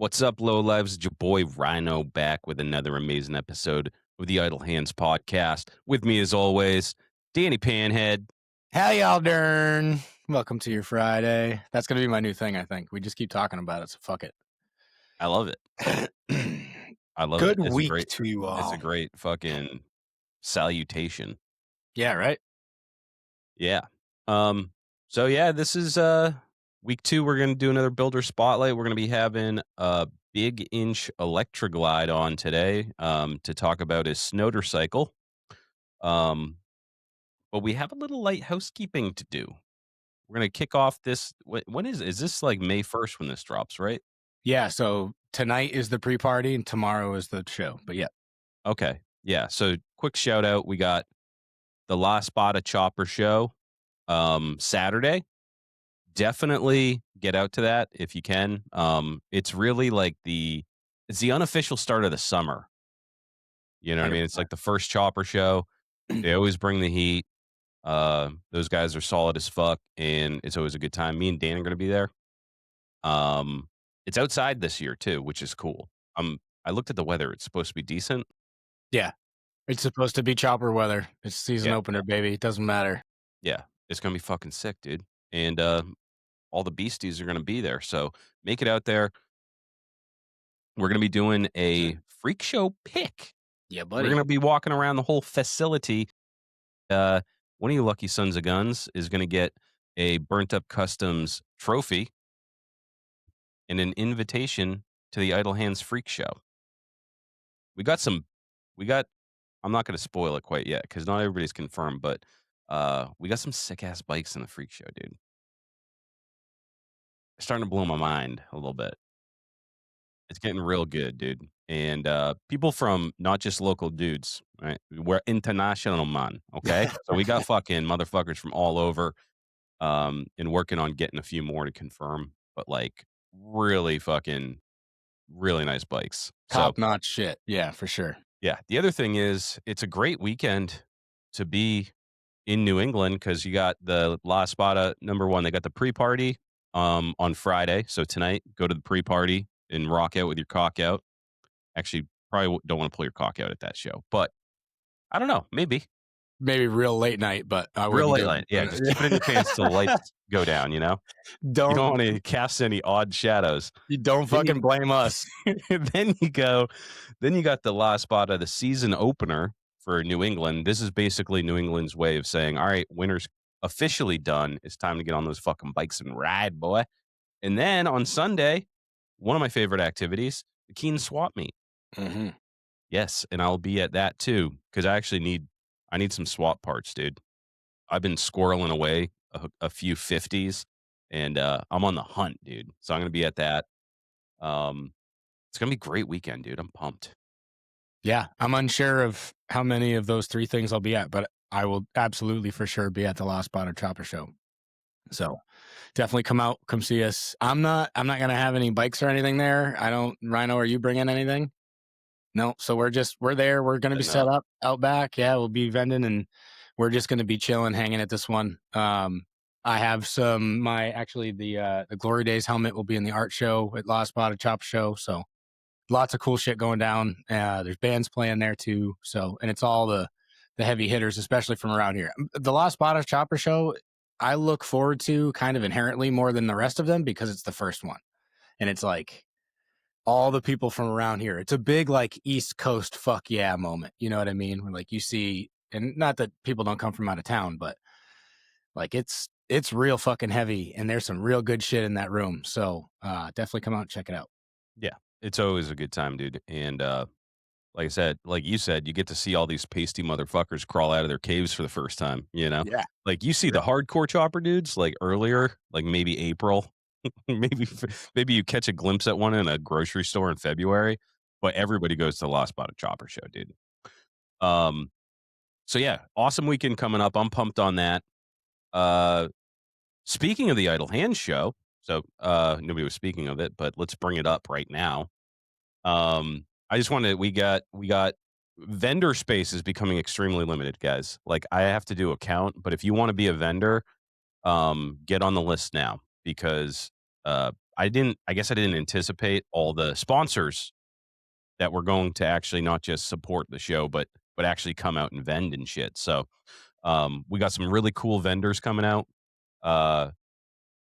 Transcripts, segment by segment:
What's up, Lowlives? It's your boy Rhino back with another amazing episode of the Idle Hands podcast. With me, as always, Danny Panhead. How y'all doing? Welcome to your Friday. That's going to be my new thing, I think. We just keep talking about it, so fuck it. I love it. I love Good it. week to you all. It's a great fucking salutation. Yeah, right? Yeah. This is week 2. We're gonna do another builder spotlight. We're gonna be having a Big Inch Electroglide on today to talk about his Snowder cycle. But we have a little light housekeeping to do. We're gonna kick off this. When is this like May 1st when this drops, right? Yeah, so tonight is the pre-party and tomorrow is the show. But yeah. Okay. Yeah. So quick shout out. We got the La Spada Chopper show Saturday. Definitely get out to that if you can. It's really like it's the unofficial start of the summer. You know what I mean? It's like the first chopper show. They always bring the heat. Those guys are solid as fuck, and it's always a good time. Me and Dan are gonna be there. It's outside this year too, which is cool. I looked at the weather. It's supposed to be decent. Yeah. It's supposed to be chopper weather. It's season Yeah. opener, baby. It doesn't matter. Yeah. It's gonna be fucking sick, dude. And all the beasties are gonna be there. So make it out there. We're gonna be doing a freak show pick. Yeah, We're buddy. gonna be walking around the whole facility. One of you lucky sons of guns is gonna get a burnt up customs trophy and an invitation to the Idle Hands Freak Show. We got I'm not going to spoil it quite yet because not everybody's confirmed, but we got some sick ass bikes in the Freak Show, dude. It's starting to blow my mind a little bit. It's getting real good, dude. And people from not just local dudes, right? We're international, man. Okay. So we got fucking motherfuckers from all over and working on getting a few more to confirm, but like really nice bikes. Top notch shit. Yeah, for sure. Yeah. The other thing is it's a great weekend to be in New England because you got the La Spada number 1. They got the pre-party on Friday. So tonight, go to the pre-party and rock out with your cock out. Actually, probably don't want to pull your cock out at that show, but I don't know. Maybe real late night, but I real wouldn't late night. Yeah, just keep it in your pants till the lights go down. You know, you don't want to cast any odd shadows. You don't fucking blame us. Then you got the La Spada, the season opener for New England. This is basically New England's way of saying, all right, winter's officially done. It's time to get on those fucking bikes and ride, boy. And then on Sunday, one of my favorite activities, the Keene Swap Meet. Mm-hmm. Yes, and I'll be at that too because I actually need some swap parts, dude. I've been squirreling away a few 50s, and I'm on the hunt, dude. So I'm going to be at that. It's going to be a great weekend, dude. I'm pumped. Yeah, I'm unsure of how many of those 3 things I'll be at, but I will absolutely for sure be at the La Spada Chopper Show. So definitely come out, come see us. I'm not going to have any bikes or anything there. Rhino, are you bringing anything? No. So we're there. We're going to be set up out back. Yeah, we'll be vending and we're just going to be chilling, hanging at this one. I have the Glory Days helmet will be in the art show at La Spada Chopper Show. So lots of cool shit going down. There's bands playing there too. So, and it's all the heavy hitters, especially from around here. The La Spada Chopper Show, I look forward to kind of inherently more than the rest of them because it's the first one. And it's like all the people from around here. It's a big like East Coast fuck yeah moment. You know what I mean? Where like you see, and not that people don't come from out of town, but like it's real fucking heavy and there's some real good shit in that room. So definitely come out and check it out. Yeah. It's always a good time, dude. And like I said, like you said, you get to see all these pasty motherfuckers crawl out of their caves for the first time, you know? Yeah. Like you see the hardcore chopper dudes like earlier, like maybe April. maybe you catch a glimpse at one in a grocery store in February, but everybody goes to the La Spada Chopper Show, dude. So yeah, awesome weekend coming up. I'm pumped on that. Speaking of the Idle Hands show, so nobody was speaking of it, but let's bring it up right now. I just wanted we got vendor space is becoming extremely limited, guys. Like I have to do a count, but if you want to be a vendor, get on the list now because I guess I didn't anticipate all the sponsors that were going to actually not just support the show, but actually come out and vend and shit. So we got some really cool vendors coming out. Uh,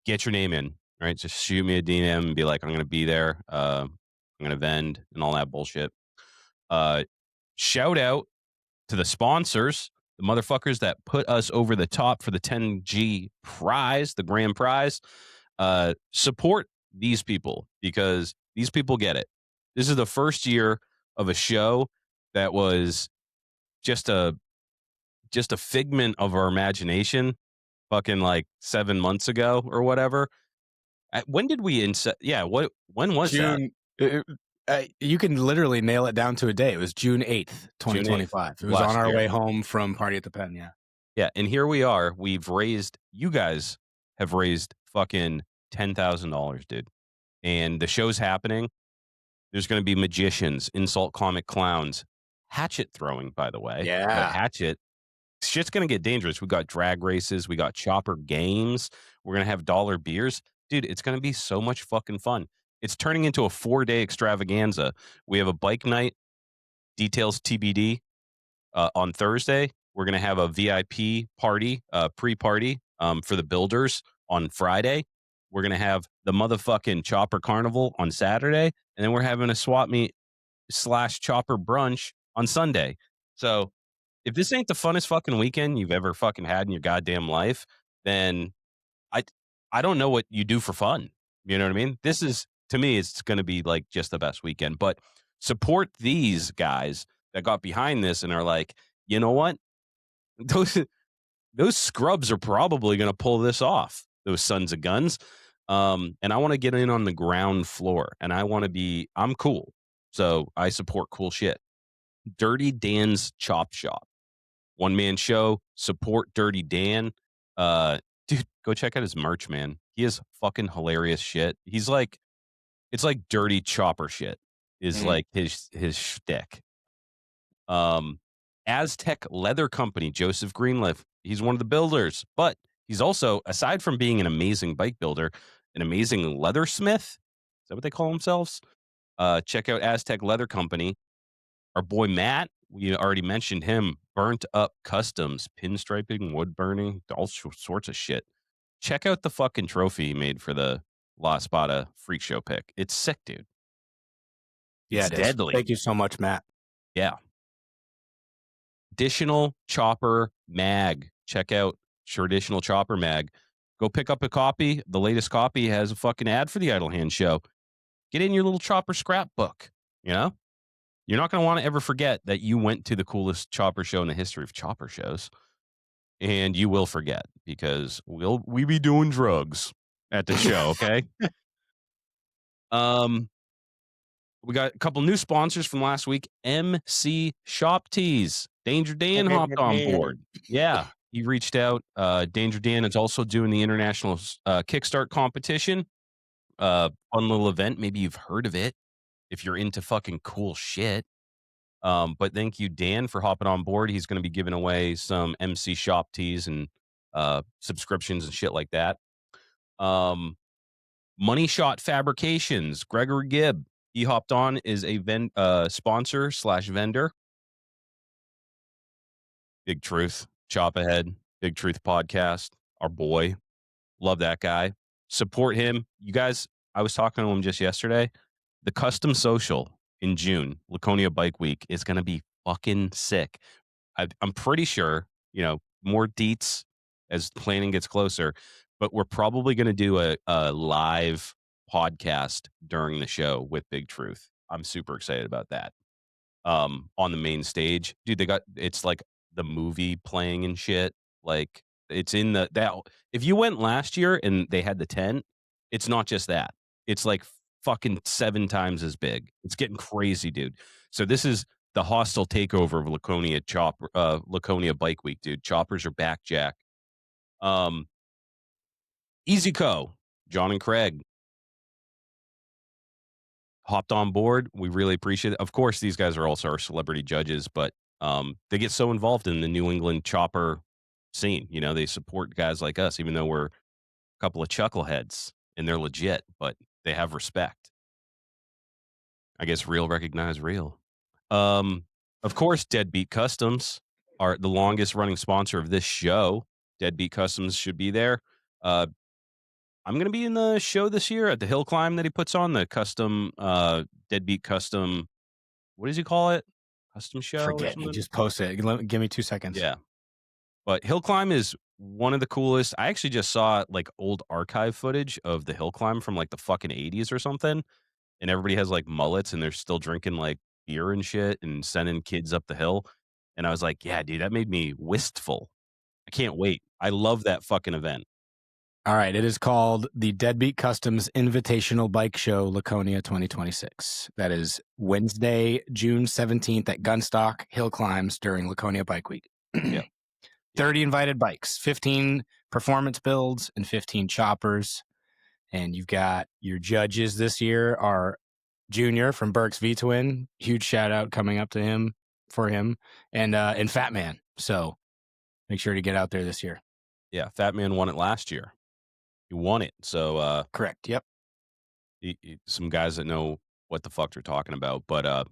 get your name in, right? Just shoot me a DM and be like, I'm going to be there. I'm going to vend and all that bullshit. Uh, shout out to the sponsors, the motherfuckers that put us over the top for the 10G prize, the grand prize. Support these people because these people get it. This is the first year of a show that was just a figment of our imagination fucking like 7 months ago or whatever. When did we inset? Yeah, when was that? June. You can literally nail it down to a day. It was June 8th, June 8th 2025. It of was on last our year. way home from Party at the Pen. Yeah. Yeah, and here we are. We've raised you guys have raised fucking $10,000, dude. And the show's happening. There's gonna be magicians, insult comic clowns, hatchet throwing, by the way. The Yeah. hatchet shit's gonna get dangerous. We got drag races, we got chopper games, we're gonna have dollar beers. Dude, it's gonna be so much fucking fun. It's turning into a 4-day extravaganza. We have a bike night, details TBD. On Thursday, we're gonna have a VIP party, pre-party, for the builders on Friday. We're gonna have the motherfucking chopper carnival on Saturday, and then we're having a swap meet slash chopper brunch on Sunday. So if this ain't the funnest fucking weekend you've ever fucking had in your goddamn life, then I I don't know what you do for fun. You know what I mean? This is to me, it's gonna be like just the best weekend. But support these guys that got behind this and are like, you know what? Those those scrubs are probably gonna pull this off, those sons of guns. And I want to get in on the ground floor and I'm cool. So I support cool shit. Dirty Dan's Chop Shop. One man show. Support Dirty Dan. Dude, go check out his merch, man. He is fucking hilarious shit. He's like, it's like dirty chopper shit is Mm. like his shtick. Um, Aztec Leather Company, Joseph Greenleaf. He's one of the builders, but he's also, aside from being an amazing bike builder, an amazing leathersmith. Is that what they call themselves? Check out Aztec Leather Company. Our boy Matt, we already mentioned him. Burnt Up Customs, pinstriping, wood burning, all sorts of shit. Check out the fucking trophy he made for the La Spada freak show pick. It's sick, dude. Yeah, It's it is. deadly. Thank you so much, Matt. Yeah. Additional Chopper Mag. Check out Traditional Chopper Mag. Go pick up a copy. The latest copy has a fucking ad for the Idle Hand show. Get in your little chopper scrapbook. You know? You're not going to want to ever forget that you went to the coolest chopper show in the history of chopper shows. And you will forget because we be doing drugs at the show, okay? Um we got a couple new sponsors from last week. MC Shop Tees. Danger Dan hopped on board. Yeah, he reached out. Danger Dan is also doing the international Kickstart competition. Fun little event. Maybe you've heard of it if you're into fucking cool shit. But thank you, Dan, for hopping on board. He's going to be giving away some MC Shop Tees and subscriptions and shit like that. Money Shot Fabrications. Gregory Gibb. He hopped on is a sponsor slash vendor. Big Truth, Chop Ahead, Big Truth podcast. Our boy, love that guy. Support him, you guys. I was talking to him just yesterday. The Custom Social in June, Laconia Bike Week, is going to be fucking sick. I'm pretty sure, more deets as planning gets closer, but we're probably going to do a live podcast during the show with Big Truth. I'm super excited about that. On the main stage, dude, it's like the movie playing and shit. Like it's in that. If you went last year and they had the tent, it's not just that. It's like fucking 7 times as big. It's getting crazy, dude. So this is the hostile takeover of Laconia Bike Week, dude. Choppers are back, Jack. Easy Co, John and Craig hopped on board. We really appreciate it. Of course, these guys are also our celebrity judges, but they get so involved in the New England chopper scene. They support guys like us, even though we're a couple of chuckleheads and they're legit. But They have respect. I guess real recognize real. Um, of course, Deadbeat Customs are the longest running sponsor of this show. Deadbeat Customs should be there. Uh, I'm gonna be in the show this year at the hill climb that he puts on, the custom Deadbeat Custom, what does he call it? Custom show or Forget. He something? just posted it. Give me 2 seconds. Yeah. But hill climb is one of the coolest. I actually just saw like old archive footage of the hill climb from like the fucking 80s or something. And everybody has like mullets and they're still drinking like beer and shit and sending kids up the hill. And I was like, yeah, dude, that made me wistful. I can't wait. I love that fucking event. All right. It is called the Deadbeat Customs Invitational Bike Show Laconia 2026. That is Wednesday, June 17th at Gunstock Hill Climbs during Laconia Bike Week. Yep. 30 invited bikes, 15 performance builds, and 15 choppers. And you've got your judges this year are Junior from Burke's V Twin. Huge shout out coming up to him for him and Fat Man. So make sure to get out there this year. Yeah. Fat Man won it last year. He won it. So Correct. Yep. some guys that know what the fuck they're talking about. But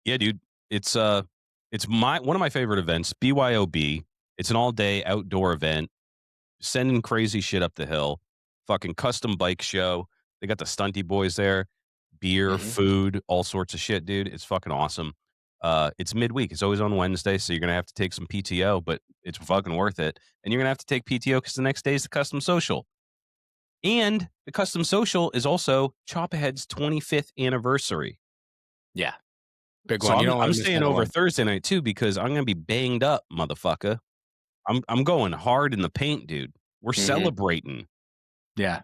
yeah, dude, it's my one of my favorite events, BYOB. It's an all day outdoor event, sending crazy shit up the hill. Fucking custom bike show. They got the stunty boys there, beer, Mm-hmm. food, all sorts of shit, dude. It's fucking awesome. It's midweek. It's always on Wednesday, so you're gonna have to take some PTO, but it's fucking worth it. And you're gonna have to take PTO because the next day is the custom social. And the custom social is also Chop Ahead's 25th anniversary. Yeah. Big So one. You don't want I'm to miss staying that over one. Thursday night too because I'm gonna be banged up, motherfucker. I'm going hard in the paint, dude. We're Mm-hmm. celebrating. Yeah.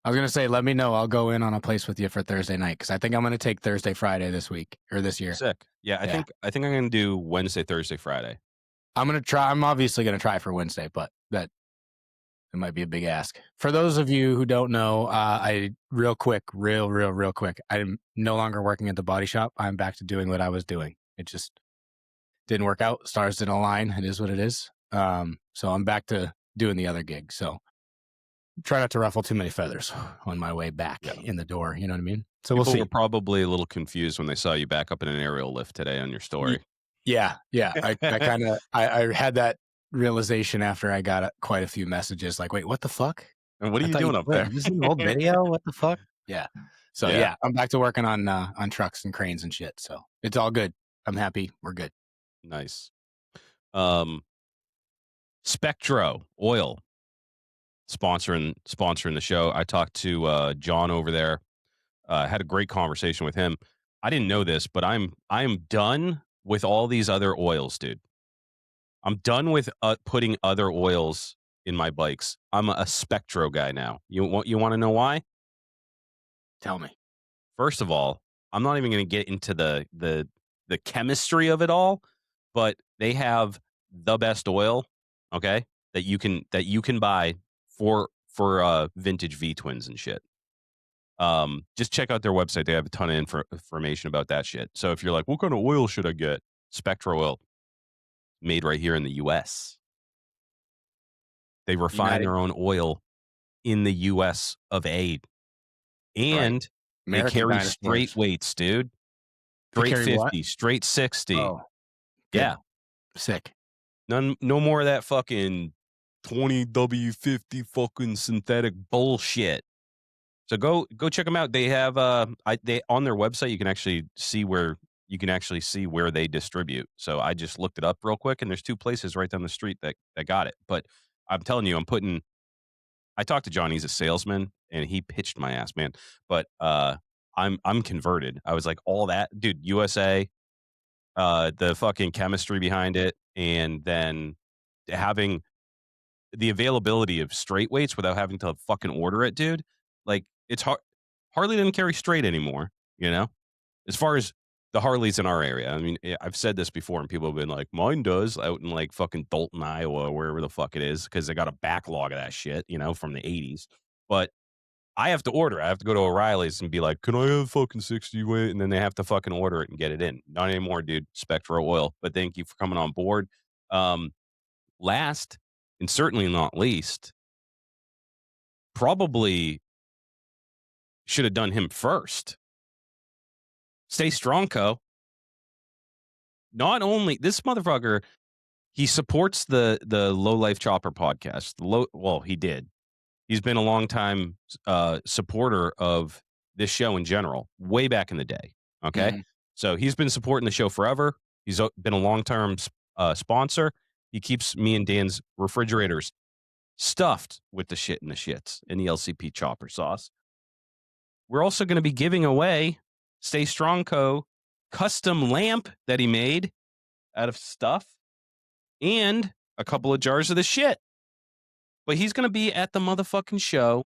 I was going to say, let me know. I'll go in on a place with you for Thursday night because I think I'm going to take Thursday, Friday this week or this year. Sick. Yeah, Yeah. I think I'm gonna do Wednesday, Thursday, Friday. I'm going to try. I'm obviously going to try for Wednesday, but that it might be a big ask. For those of you who don't know, real quick, I'm no longer working at the body shop. I'm back to doing what I was doing. It just didn't work out. Stars didn't align. It is what it is. So I'm back to doing the other gig. So try not to ruffle too many feathers on my way back in the door. You know what I mean? So People we'll see. were probably a little confused when they saw you back up in an aerial lift today on your story. Yeah. I kind of I had that realization after I got quite a few messages like, wait, what the fuck? And what are I you thought doing up there? This is an old video. What the fuck? Yeah. So Yeah. yeah, I'm back to working on trucks and cranes and shit. So it's all good. I'm happy. We're good. Nice. Spectro Oil sponsoring the show. I talked to John over there. Had a great conversation with him. I didn't know this, but I'm done with all these other oils, dude. I'm done with putting other oils in my bikes. I'm a Spectro guy now. You want to know why? Tell me. First of all, I'm not even going to get into the chemistry of it all, but they have the best oil, okay, that you can buy for vintage V twins and shit. Just check out their website. They have a ton of information about that shit. So if you're like, what kind of oil should I get? Spectro oil, made right here in the US. They refine United, their own oil in the US of A. And they American carry dinosaurs. straight weights, dude. They Straight carry what? 50, straight 60. Oh, good. Yeah. Sick. No more of that fucking 20W50 fucking synthetic bullshit. So go check them out. They have they on their website you can actually see where they distribute. So I just looked it up real quick and there's two places right down the street that got it. But I'm telling you, I talked to John, he's a salesman and he pitched my ass, man. But I'm converted. I was like, all that, dude, USA, the fucking chemistry behind it, and then having the availability of straight weights without having to fucking order it, dude. Like it's Harley didn't carry straight anymore, you know? As far as the Harleys in our area. I mean, I've said this before and people have been like, mine does out in like fucking Dalton, Iowa, wherever the fuck it is, because they got a backlog of that shit, you know, from the 80s. But I have to order. I have to go to O'Reilly's and be like, can I have fucking 60 weight? And then they have to fucking order it and get it in. Not anymore, dude. Spectro oil. But thank you for coming on board. Last and certainly not least, probably Should have done him first. Stay Strong Co. Not only this motherfucker, he supports the Low Life Chopper podcast. Well, he did. He's been a long time supporter of this show in general, way back in the day. Okay, Mhm. so he's been supporting the show forever. He's been a long term sponsor. He keeps me and Dan's refrigerators stuffed with the shit and the shits and the LCP chopper sauce. We're also going to be giving away Stay Strong Co. custom lamp that he made out of stuff and a couple of jars of the shit. But he's going to be at the motherfucking show.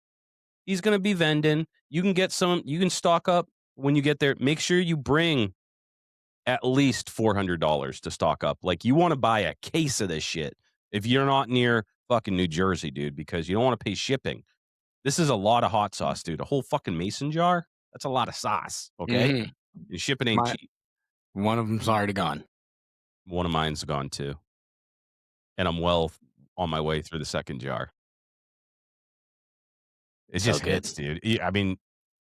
He's going to be vending. You can get some, you can stock up when you get there. Make sure you bring at least $400 to stock up. Like, you want to buy a case of this shit if you're not near fucking New Jersey, dude, because you don't want to pay shipping. This is a lot of hot sauce, dude. A whole fucking mason jar. That's a lot of sauce. Okay. Mhm. And shipping ain't My cheap. one of them's already gone. One of mine's gone too. And I'm well on my way through the second jar. It So just good. hits, dude. I mean,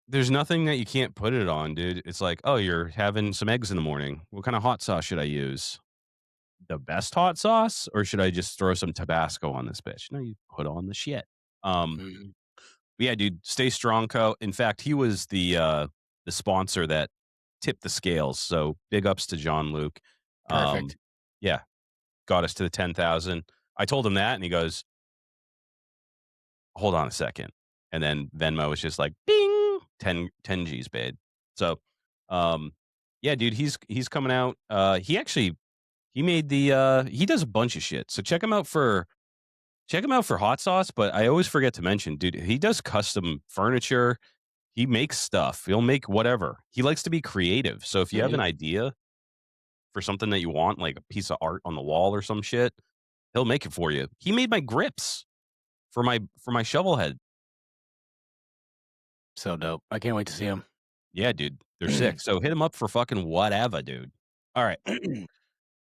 there's nothing that you can't put it on, dude. It's like, oh, you're having some eggs in the morning. What kind of hot sauce should I use? The best hot sauce, or should I just throw some Tabasco on this bitch? No, you put on the shit. Um, Mhm. yeah, dude, Stay Strong Co. In fact, he was the sponsor that tipped the scales. So big ups to John Luke. Um, Perfect. yeah, got us to the 10,000. I told him that, and he goes, hold on a second. And then Venmo was just like, bing, 10 G's paid. So, um, yeah, dude, he's coming out. He made he does a bunch of shit. So check him out for hot sauce. But I always forget to mention, dude, he does custom furniture. He makes stuff. He'll make whatever. He likes to be creative. So if you have an Mhm. idea for something that you want, like a piece of art on the wall or some shit, he'll make it for you. He made my grips for my shovel head. So dope. I can't wait to see him. Yeah, dude, they're sick. So hit him up for fucking whatever, dude. All right.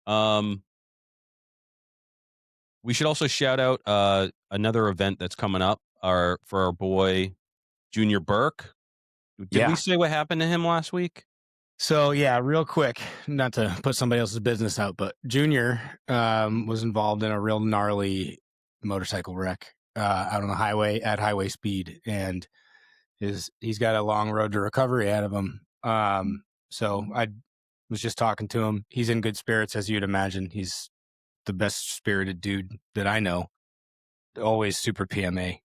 Um, we should also shout out another event that's coming up. For our boy Junior Burke. Did we Yeah. say what happened to him last week? So yeah, real quick, not to put somebody else's business out, but Junior was involved in a real gnarly motorcycle wreck out on the highway at highway speed, and he's got a long road to recovery ahead of him. So I was just talking to him. He's in good spirits, as you'd imagine. He's the best spirited dude that I know. Always super PMA.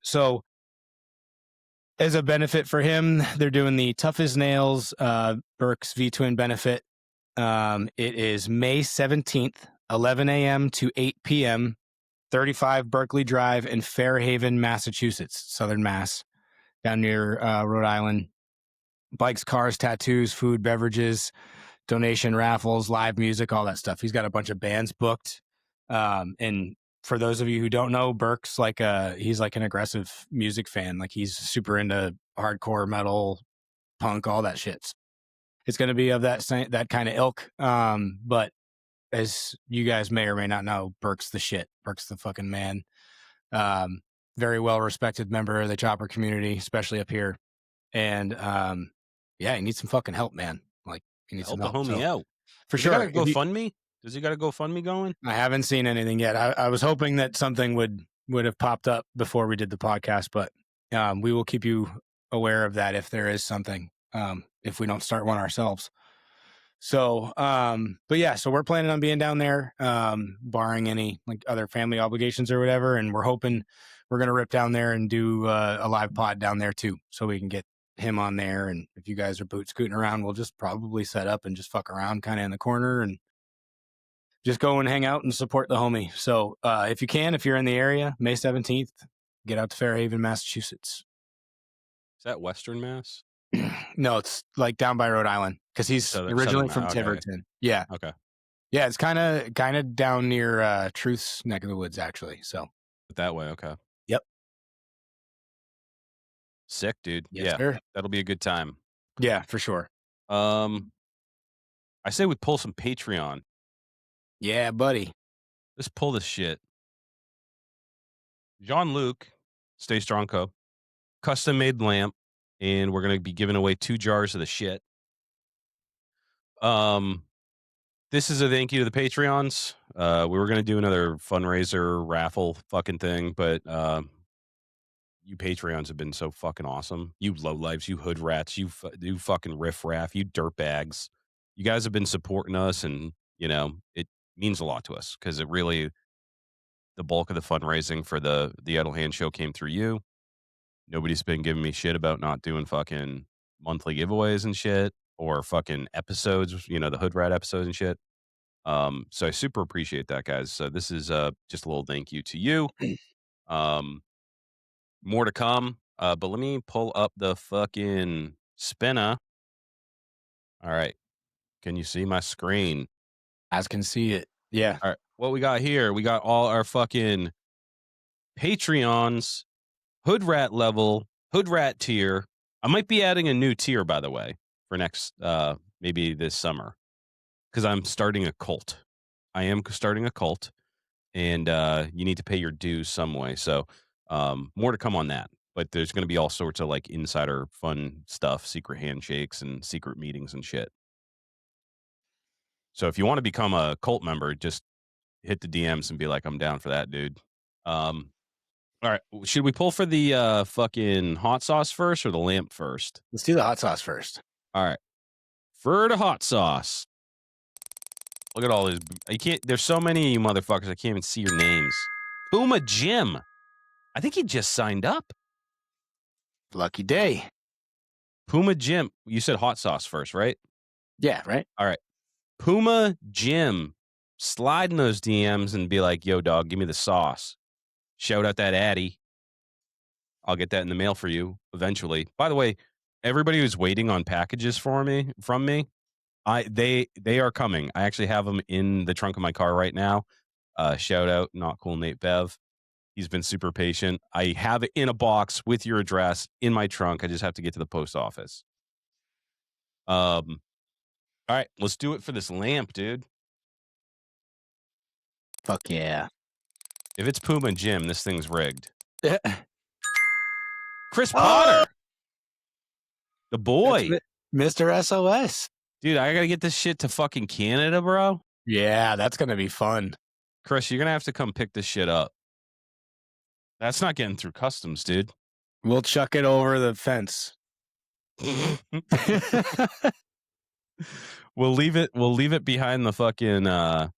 So as a benefit for him, they're doing the Tough as Nails Burks V Twin benefit. It is May 17th, 11 a.m. to 8 p.m., 35 Berkeley Drive in Fairhaven, Massachusetts, Southern Mass, down near Rhode Island. Bikes, cars, tattoos, food, beverages, donation raffles, live music, all that stuff. He's got a bunch of bands booked. And for those of you who don't know, Burke's he's like an aggressive music fan. Like, he's super into hardcore metal, punk, all that shit. It's going to be of that kind of ilk. But as you guys may or may not know, Burke's the shit. Burke's the fucking man. Um, Very well respected member of the chopper community, especially up here. And yeah, he needs some fucking help, man. Like, he needs some Help a help. homie So out. for Does he got a sure, if you, GoFundMe? Does he got a GoFundMe going? I haven't seen anything yet. I was hoping that something would have popped up before we did the podcast, but we will keep you aware of that if there is something. If we don't start one ourselves. So, but yeah, so we're planning on being down there, barring any like other family obligations or whatever. And we're hoping we're going to rip down there and do a live pod down there too. So we can get him on there. And if you guys are boot scooting around, we'll just probably set up and just fuck around kind of in the corner and just go and hang out and support the homie. So, if you can, if you're in the area, May 17th, get out to Fairhaven, Massachusetts. Is that Western Mass? No, it's like down by Rhode Island because he's Southern originally from Mass. Okay. Tiverton. Yeah. Okay. Yeah, it's kind of down near Truth's neck of the woods, actually. So, That way. Okay. yep, Sick, dude. yes, Yeah. sir. That'll be a good time. Yeah, for sure. I say we pull some Patreon. Yeah, buddy. Let's pull this shit. Jean Luc, Stay Strong Co. Custom made lamp. and we're gonna be giving away 2 jars of the shit. Um, this is a thank you to the Patreons. We were gonna do another fundraiser raffle fucking thing, but, you Patreons have been so fucking awesome. You lowlifes, you hood rats, you fucking riffraff, you dirtbags. You guys have been supporting us, and, it means a lot to us because it really the bulk of the fundraising for the Idle Hand show came through you. Nobody's been giving me shit about not doing fucking monthly giveaways and shit or fucking episodes, the hood rat episodes and shit. So I super appreciate that, guys. So this is just a little thank you to you. Um, More to come. But let me pull up the fucking spinner. All right. Can you see my screen? As can see it. Yeah. All right. What we got here? We got all our fucking Patreons, hood rat level, hood rat tier. I might be adding a new tier, by the way, for next maybe this summer. Because I'm starting a cult. I am starting a cult, and you need to pay your dues some way. So more to come on that. But there's going to be all sorts of like insider fun stuff, secret handshakes and secret meetings and shit. So if you want to become a cult member, just hit the DMs and be like, "I'm down for that, dude." Um, all right, should we pull for the fucking hot sauce first or the lamp first? Let's do the hot sauce first. All right, for the hot sauce. Look at all these. I can't. There's so many of you motherfuckers. I can't even see your names. Puma Jim. I think he just signed up. Lucky day. Puma Jim. You said hot sauce first, right? Yeah, right? All right. Puma Jim. Slide in those DMs and be like, yo, dog, give me the sauce. Shout out that Addy. I'll get that in the mail for you eventually. By the way, everybody who's waiting on packages from me, they are coming. I actually have them in the trunk of my car right now. Shout out, not cool Nate Bev. He's been super patient. I have it in a box with your address in my trunk. I just have to get to the post office. All right, let's do it for this lamp, dude. Fuck yeah. If it's Puma Jim, this thing's rigged. oh, Chris Potter, the that's boy. Mr. SOS. Dude, I gotta get this shit to fucking Canada, bro. Yeah, that's going to be fun. Chris, you're gonna have to come pick this shit up. That's not getting through customs, dude. We'll chuck it over the fence. We'll leave it behind the fucking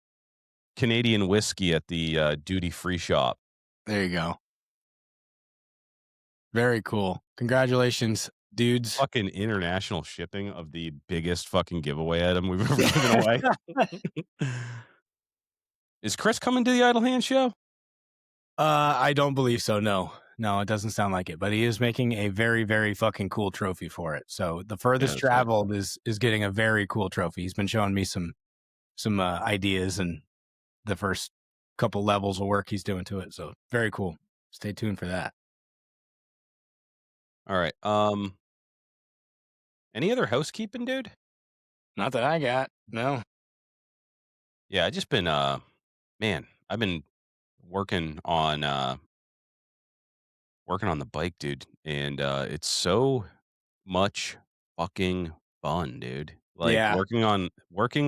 Canadian whiskey at the duty free shop. There you go. Very cool. Congratulations, dudes. Fucking international shipping of the biggest fucking giveaway item we've ever given away. Is Chris coming to the Idle Hand show? I don't believe so. No, it doesn't sound like it. But he is making a very, very fucking cool trophy for it. So the furthest traveled is getting a very cool trophy. He's been showing me some ideas and the first couple levels of work he's doing to it. So very cool. Stay tuned for that. All right. Any other housekeeping, dude? Not that I got. No. Yeah, I just been man, I've been working on the bike, dude, and it's so much fucking fun, dude. Like Yeah. working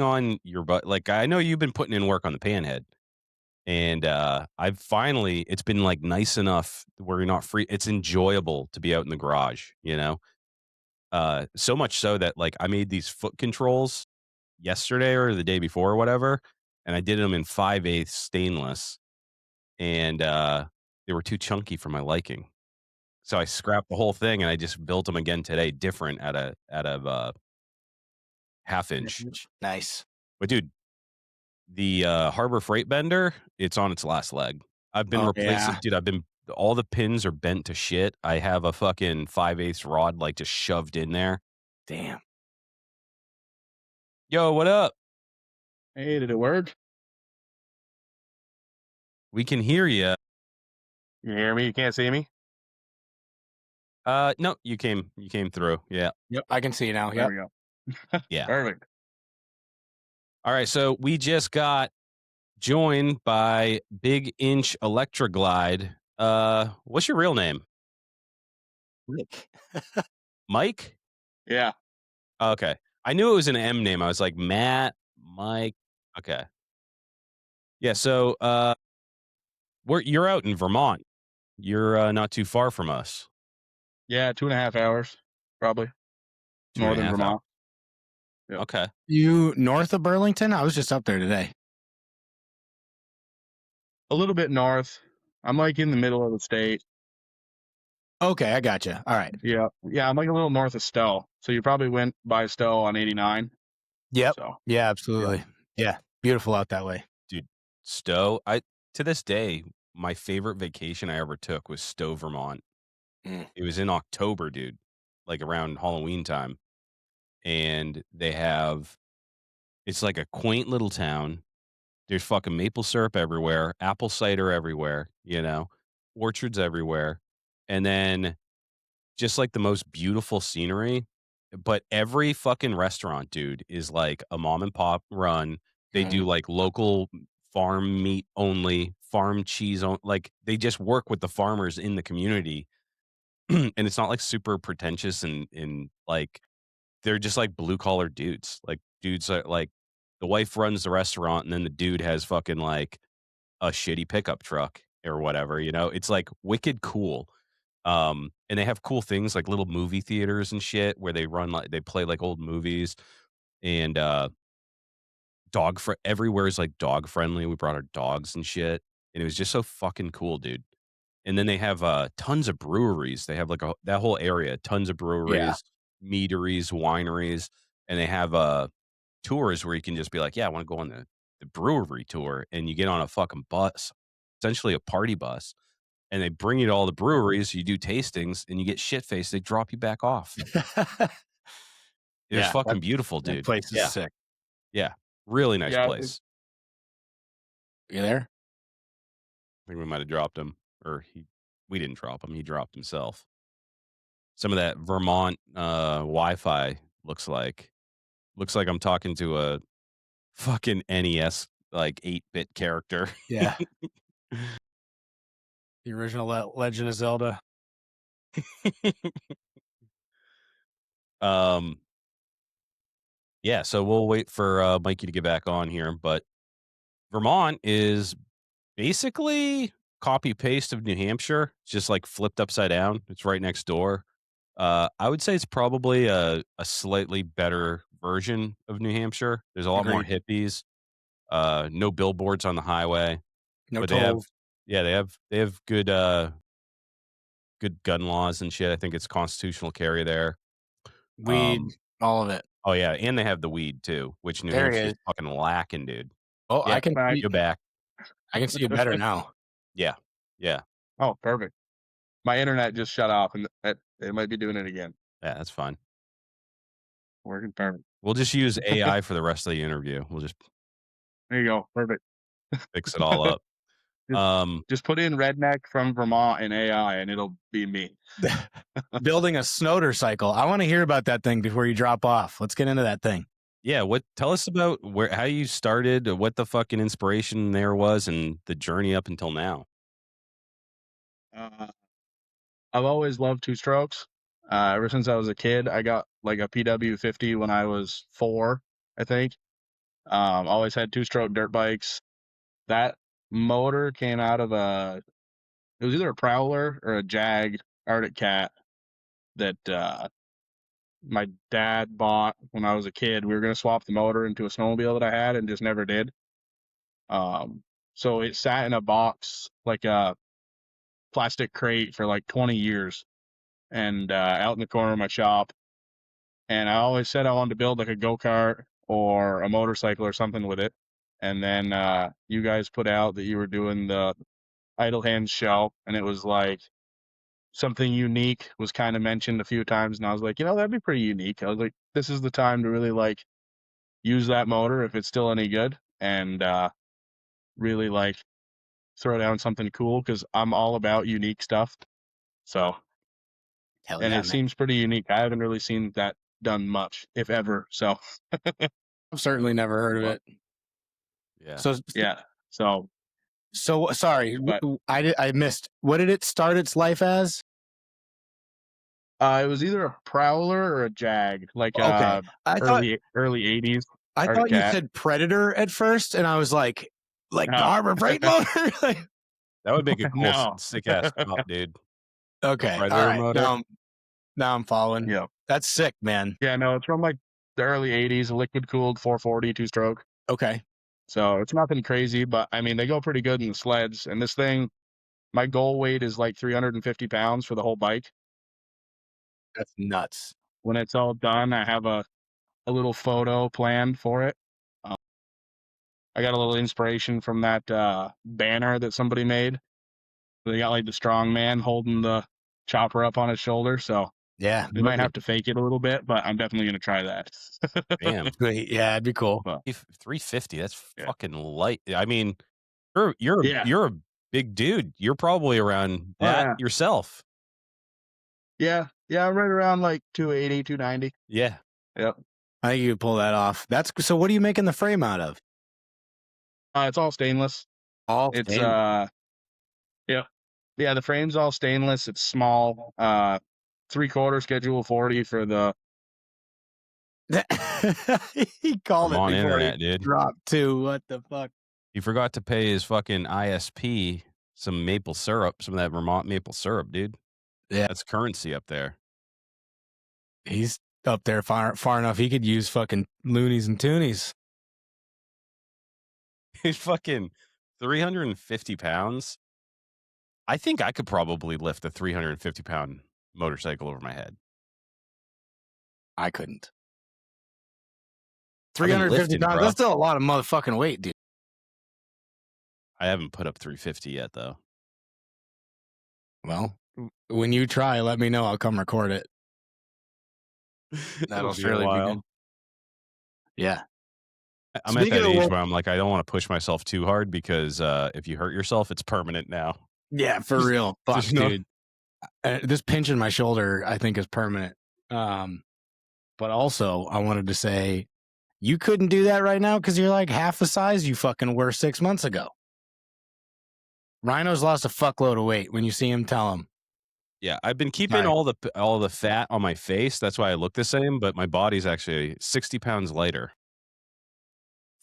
on your butt. Like I know you've been putting in work on the panhead, and I've finally it's been like nice enough where you're not free. It's enjoyable to be out in the garage, you know. So much so that like I made these foot controls yesterday or the day before or whatever, and I did them in 5/8 stainless, and they were too chunky for my liking. So I scrapped the whole thing and I just built them again today, different at a half inch. Nice. But dude, the Harbor Freight bender, it's on its last leg. I've been replacing, Yeah. dude. All the pins are bent to shit. I have a fucking 5/8 rod like just shoved in there. Damn. Yo, what up? Hey, did it work? We can hear you. You hear me? You can't see me? No, you came through. Yeah. Yep. I can see you now. There Yep. we go. Yeah. Perfect. All right, so we just got joined by Big Inch Electroglide. What's your real name? Rick. Mike? Yeah. Okay. I knew it was an M name. I was like, Matt, Mike. Okay. Yeah, so, you're out in Vermont. You're, not too far from us. Yeah, 2.5 hours, probably. 2.5 Northern hours. Vermont. Yep. Okay. You north of Burlington? I was just up there today. A little bit north. I'm like in the middle of the state. Okay, I gotcha. All right. Yeah. Yeah, I'm like a little north of Stowe. So you probably went by Stowe on 89. Yep. So, Yeah, yeah. absolutely. Yeah, beautiful out that way. Dude, Stowe, to this day, my favorite vacation I ever took was Stowe, Vermont. Mm. It was in October, dude, like around Halloween time. And it's like a quaint little town. There's fucking maple syrup everywhere, apple cider everywhere, orchards everywhere. And then just like the most beautiful scenery. But every fucking restaurant, dude, is like a mom and pop run. They do like local farm meat only, farm cheese like they just work with the farmers in the community. And it's not like super pretentious and like they're just like blue collar dudes. Like dudes are like the wife runs the restaurant and then the dude has fucking like a shitty pickup truck or whatever, It's like wicked cool. And they have cool things like little movie theaters and shit where they play like old movies and everywhere is like dog friendly. We brought our dogs and shit. And it was just so fucking cool, dude. And then they have tons of breweries. They have like that whole area, tons of Yeah. breweries, meaderies, wineries, and they have tours where you can just be like, yeah, I want to go on the brewery tour, and you get on a fucking bus, essentially a party bus, and they bring you to all the breweries. You do tastings, and you get shit faced. They drop you back off. It was Yeah, fucking beautiful, that dude. place is Yeah, sick. yeah, really nice Yeah. place. You there? I think we might have dropped him, or we didn't drop him. He dropped himself. Some of that Vermont Wi-Fi looks like I'm talking to a fucking NES like 8-bit character. Yeah. The original Legend of Zelda. um, yeah. So we'll wait for Mikey to get back on here, but Vermont is basically copy paste of New Hampshire. It's just like flipped upside down. It's right next door. I would say it's probably a slightly better version of New Hampshire. There's a lot more Agreed. hippies. No billboards on the highway, No but they have, tolls. yeah, they have good gun laws and shit. I think it's constitutional carry there. Weed, Um, all of it. oh yeah, and they have the weed too, which New There he Hampshire's is. fucking lacking, dude. Oh, Yeah, Right. you're back. I can see you better now. Yeah, yeah, Oh, perfect. My internet just shut off, and it might be doing it again. yeah. That's fine. Working perfect. We'll just use AI for the rest of the interview. We'll just There you go. Perfect. fix it all up. Just, just put in redneck from Vermont in AI, and it'll be me. Building a snowder cycle. I want to hear about that thing before you drop off. Let's get into that thing. Yeah, tell us about how you started, what the fucking inspiration there was, and the journey up until now. I've always loved two strokes. Ever since I was a kid, I got like a PW50 when I was 4, I think. Always had two-stroke dirt bikes. That motor came out of it was either a Prowler or a Jag Arctic Cat that my dad bought when I was a kid. We were going to swap the motor into a snowmobile that I had and just never did. So it sat in a box, like a plastic crate, for like 20 years and out in the corner of my shop. And I always said I wanted to build like a go-kart or a motorcycle or something with it. And then you guys put out that you were doing the Idle Hands show, and it was like something unique was kind of mentioned a few times, and I was like, that'd be pretty unique. I was like, this is the time to really like use that motor if it's still any good, and really like throw down something cool because I'm all about unique stuff. So, Hell and yeah, it man. seems pretty unique. I haven't really seen that done much, if ever. So, I've certainly never heard of it. Yeah. So yeah. So sorry, but I missed. What did it start its life as? It was either a Prowler or a Jag, like Okay. early 80s I Art thought you Cat. said Predator at first, and I was like the No. Harbor Freight motor? Like, That would make a cool, No. sick ass cop, dude. okay. All Predator right. motor. Now I'm following. Yeah. That's sick, man. Yeah, no, it's from like the early 80s, a liquid cooled 440 two stroke. Okay. So it's nothing crazy, but I mean, they go pretty good in the sleds. And this thing, my goal weight is like 350 pounds for the whole bike. That's nuts. When it's all done, I have a little photo planned for it. Um, I got a little inspiration from that banner that somebody made. They got like the strong man holding the chopper up on his shoulder. So Yeah. we might have to fake it a little bit, but I'm definitely going to try that. Damn. Yeah, it'd be cool. But, 350. That's Yeah. fucking light. I mean, you're a big dude. You're probably around Oh, that yeah. yourself. Yeah, I'm right around like 280, 290. Yeah. Yep. I think you could pull that off. So what are you making the frame out of? It's all stainless. It's stainless. Yep. Yeah, the frame's all stainless. It's small. 3/4 schedule 40 for the He called I'm it on before internet, he dude. dropped two. What the fuck? He forgot to pay his fucking ISP some maple syrup, some of that Vermont maple syrup, dude. Yeah. That's currency up there. He's up there far enough. He could use fucking loonies and toonies. He's fucking 350 pounds. I think I could probably lift a 350-pound motorcycle over my head. I couldn't. I've been 350 lifting, pounds. bro. That's still a lot of motherfucking weight, dude. I haven't put up 350 yet, though. Well, when you try, let me know. I'll come record it. That'll It'll be a surely be while. good. Yeah. I'm at Speaking that of age what- where I'm like, I don't want to push myself too hard because if you hurt yourself, it's permanent now. Yeah, for real. Fuck, there's no- dude. This pinch in my shoulder, I think, is permanent. But also, I wanted to say, you couldn't do that right now because you're like half the size you fucking were 6 months ago. Rhino's lost a fuckload of weight. When you see him, tell him. Yeah, I've been keeping all the fat on my face. That's why I look the same, but my body's actually 60 pounds lighter.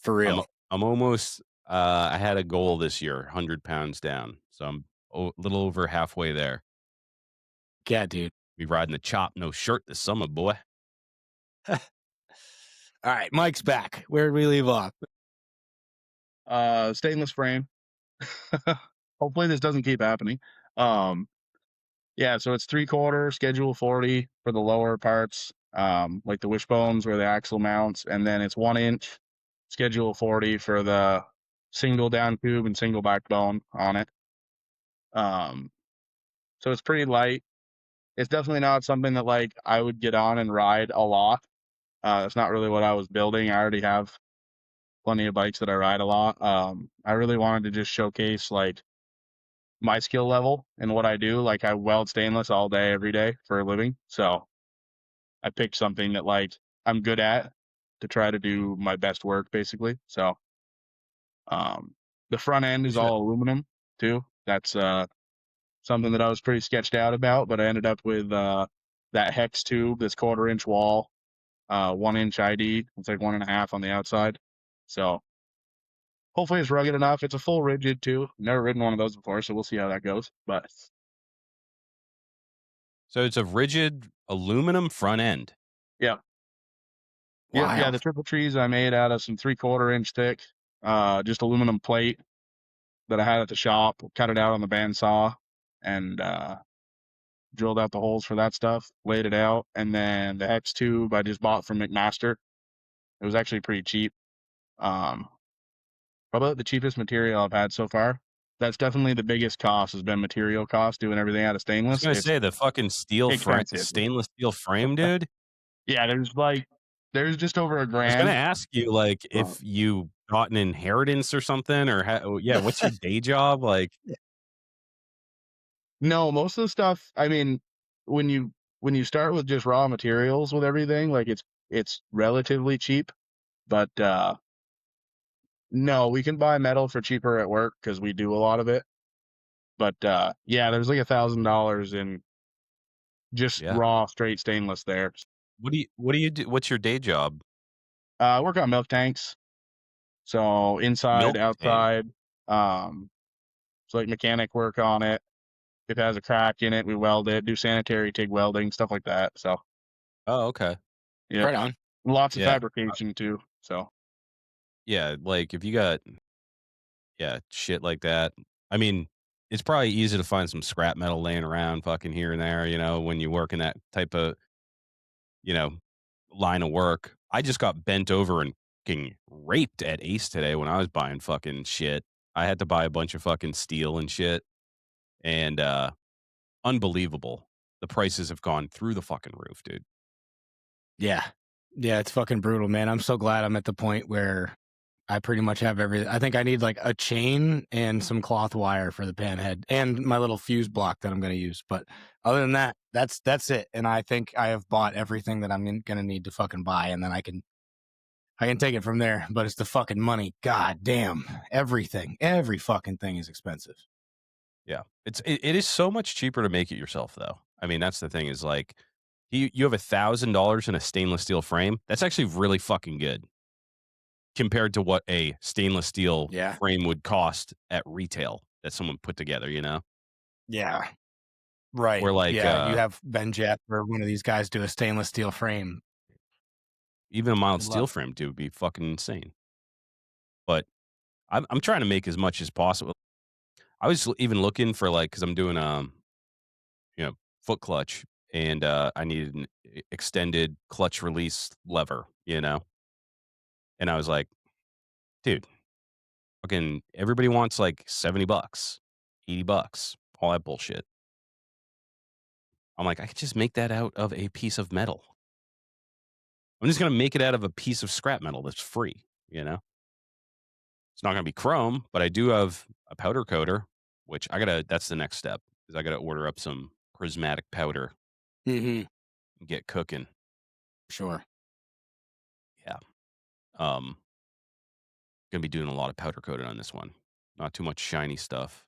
For real. I'm almost. I had a goal this year, 100 pounds down, so I'm a little over halfway there. Yeah, dude. Be riding the chop, no shirt this summer, boy. All right, Mike's back. Where did we leave off? stainless frame. Hopefully this doesn't keep happening. Yeah, so it's 3/4 schedule 40 for the lower parts, like the wishbones where the axle mounts, and then it's 1 inch schedule 40 for the single down tube and single backbone on it. So it's pretty light. It's definitely not something that like I would get on and ride a lot. It's not really what I was building. I already have plenty of bikes that I ride a lot. I really wanted to just showcase like my skill level and what I do. Like I weld stainless all day, every day for a living. So I picked something that like I'm good at to try to do my best work basically. So the front end is all aluminum too. That's something that I was pretty sketched out about, but I ended up with that hex tube, this 1/4 inch wall, 1 inch ID. It's like 1.5 on the outside. So hopefully it's rugged enough. It's a full rigid too. Never ridden one of those before, so we'll see how that goes. But So it's a rigid aluminum front end. yeah. Wow. Yeah, the triple trees I made out of some 3/4 inch thick, just aluminum plate that I had at the shop. Cut it out on the bandsaw and drilled out the holes for that stuff, laid it out, and then the hex tube I just bought from McMaster. It was actually pretty cheap. Probably the cheapest material I've had so far. That's definitely the biggest cost has been material cost, doing everything out of I was stainless. gonna say the fucking expensive. stainless steel frame, dude. Yeah, there's just over I was $1,000. gonna ask you like if you got an inheritance or something, or what's your day job like? No, most of the stuff. I mean, when you start with just raw materials with everything, like it's relatively cheap, but no, we can buy metal for cheaper at work because we do a lot of it. But yeah, there's like $1,000 in just Yeah. raw, straight stainless there. What do you do? What's your day job? I work on milk tanks, so inside, Milk tank. outside. Um, it's like mechanic work on it. If it has a crack in it, we weld it, do sanitary TIG welding, stuff like that. So, Oh, okay. yep. Right on. Lots of Yeah. fabrication too. So, Yeah, like, if you got yeah, shit like that. I mean, it's probably easy to find some scrap metal laying around fucking here and there, when you work in that type of, you know, line of work. I just got bent over and fucking raped at Ace today when I was buying fucking shit. I had to buy a bunch of fucking steel and shit, and, unbelievable. The prices have gone through the fucking roof, dude. Yeah. Yeah, it's fucking brutal, man. I'm so glad I'm at the point where I pretty much have everything. I think I need like a chain and some cloth wire for the pan head and my little fuse block that I'm going to use. But other than that, that's it. And I think I have bought everything that I'm going to need to fucking buy, and then I can take it from there. But it's the fucking money. God damn. Every fucking thing is expensive. Yeah. It is so much cheaper to make it yourself, though. I mean, that's the thing is, like, you have $1,000 in a stainless steel frame. That's actually really fucking good compared to what a stainless steel Yeah. frame would cost at retail that someone put together. Yeah. Right. Where, like, Yeah. You have Ben Jet or one of these guys do a stainless steel frame. even a mild Good luck. steel frame, dude, would be fucking insane. But I'm trying to make as much as possible. I was even looking for, like, because 'cause I'm doing, foot clutch, and, I needed an extended clutch release lever. And I was like, "Dude, fucking everybody wants, like, $70, $80, all that bullshit." I'm like, "I could just make that out of a piece of metal. I'm just gonna make it out of a piece of scrap metal that's free. It's not gonna be chrome, but I do have a powder coater, which that's the next step, is I gotta order up some prismatic powder Mm-hmm. and get cooking. Sure. Yeah. Um, Gonna be doing a lot of powder coating on this one. Not too much shiny stuff.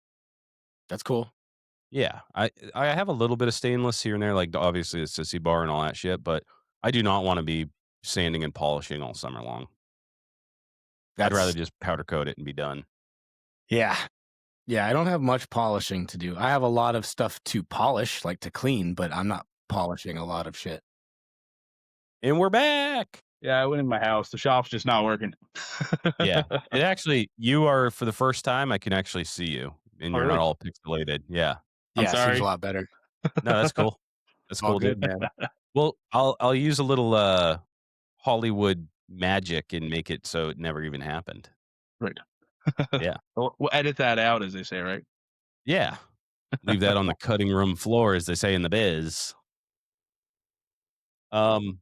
That's cool. Yeah. I have a little bit of stainless here and there, like, obviously, the sissy bar and all that shit, but I do not wanna be sanding and polishing all summer long. I'd rather That's, just powder coat it and be done. yeah. Yeah, I don't have much polishing to do. I have a lot of stuff to polish, like to clean, but I'm not polishing a lot of shit. And we're back! yeah, I went in my house. The shop's just not working. Yeah. It actually you are for the first time, I can actually see you, and Oh, you're not really? all pixelated. Yeah. I'm Yeah, seems a sorry. lot better. No, that's cool. That's All cool, dude. good, man. Well, I'll use a little, Hollywood magic and make it so it never even happened. Right. Yeah. We'll edit that out, as they say, right? Yeah. Leave that on the cutting room floor, as they say in the biz. Um,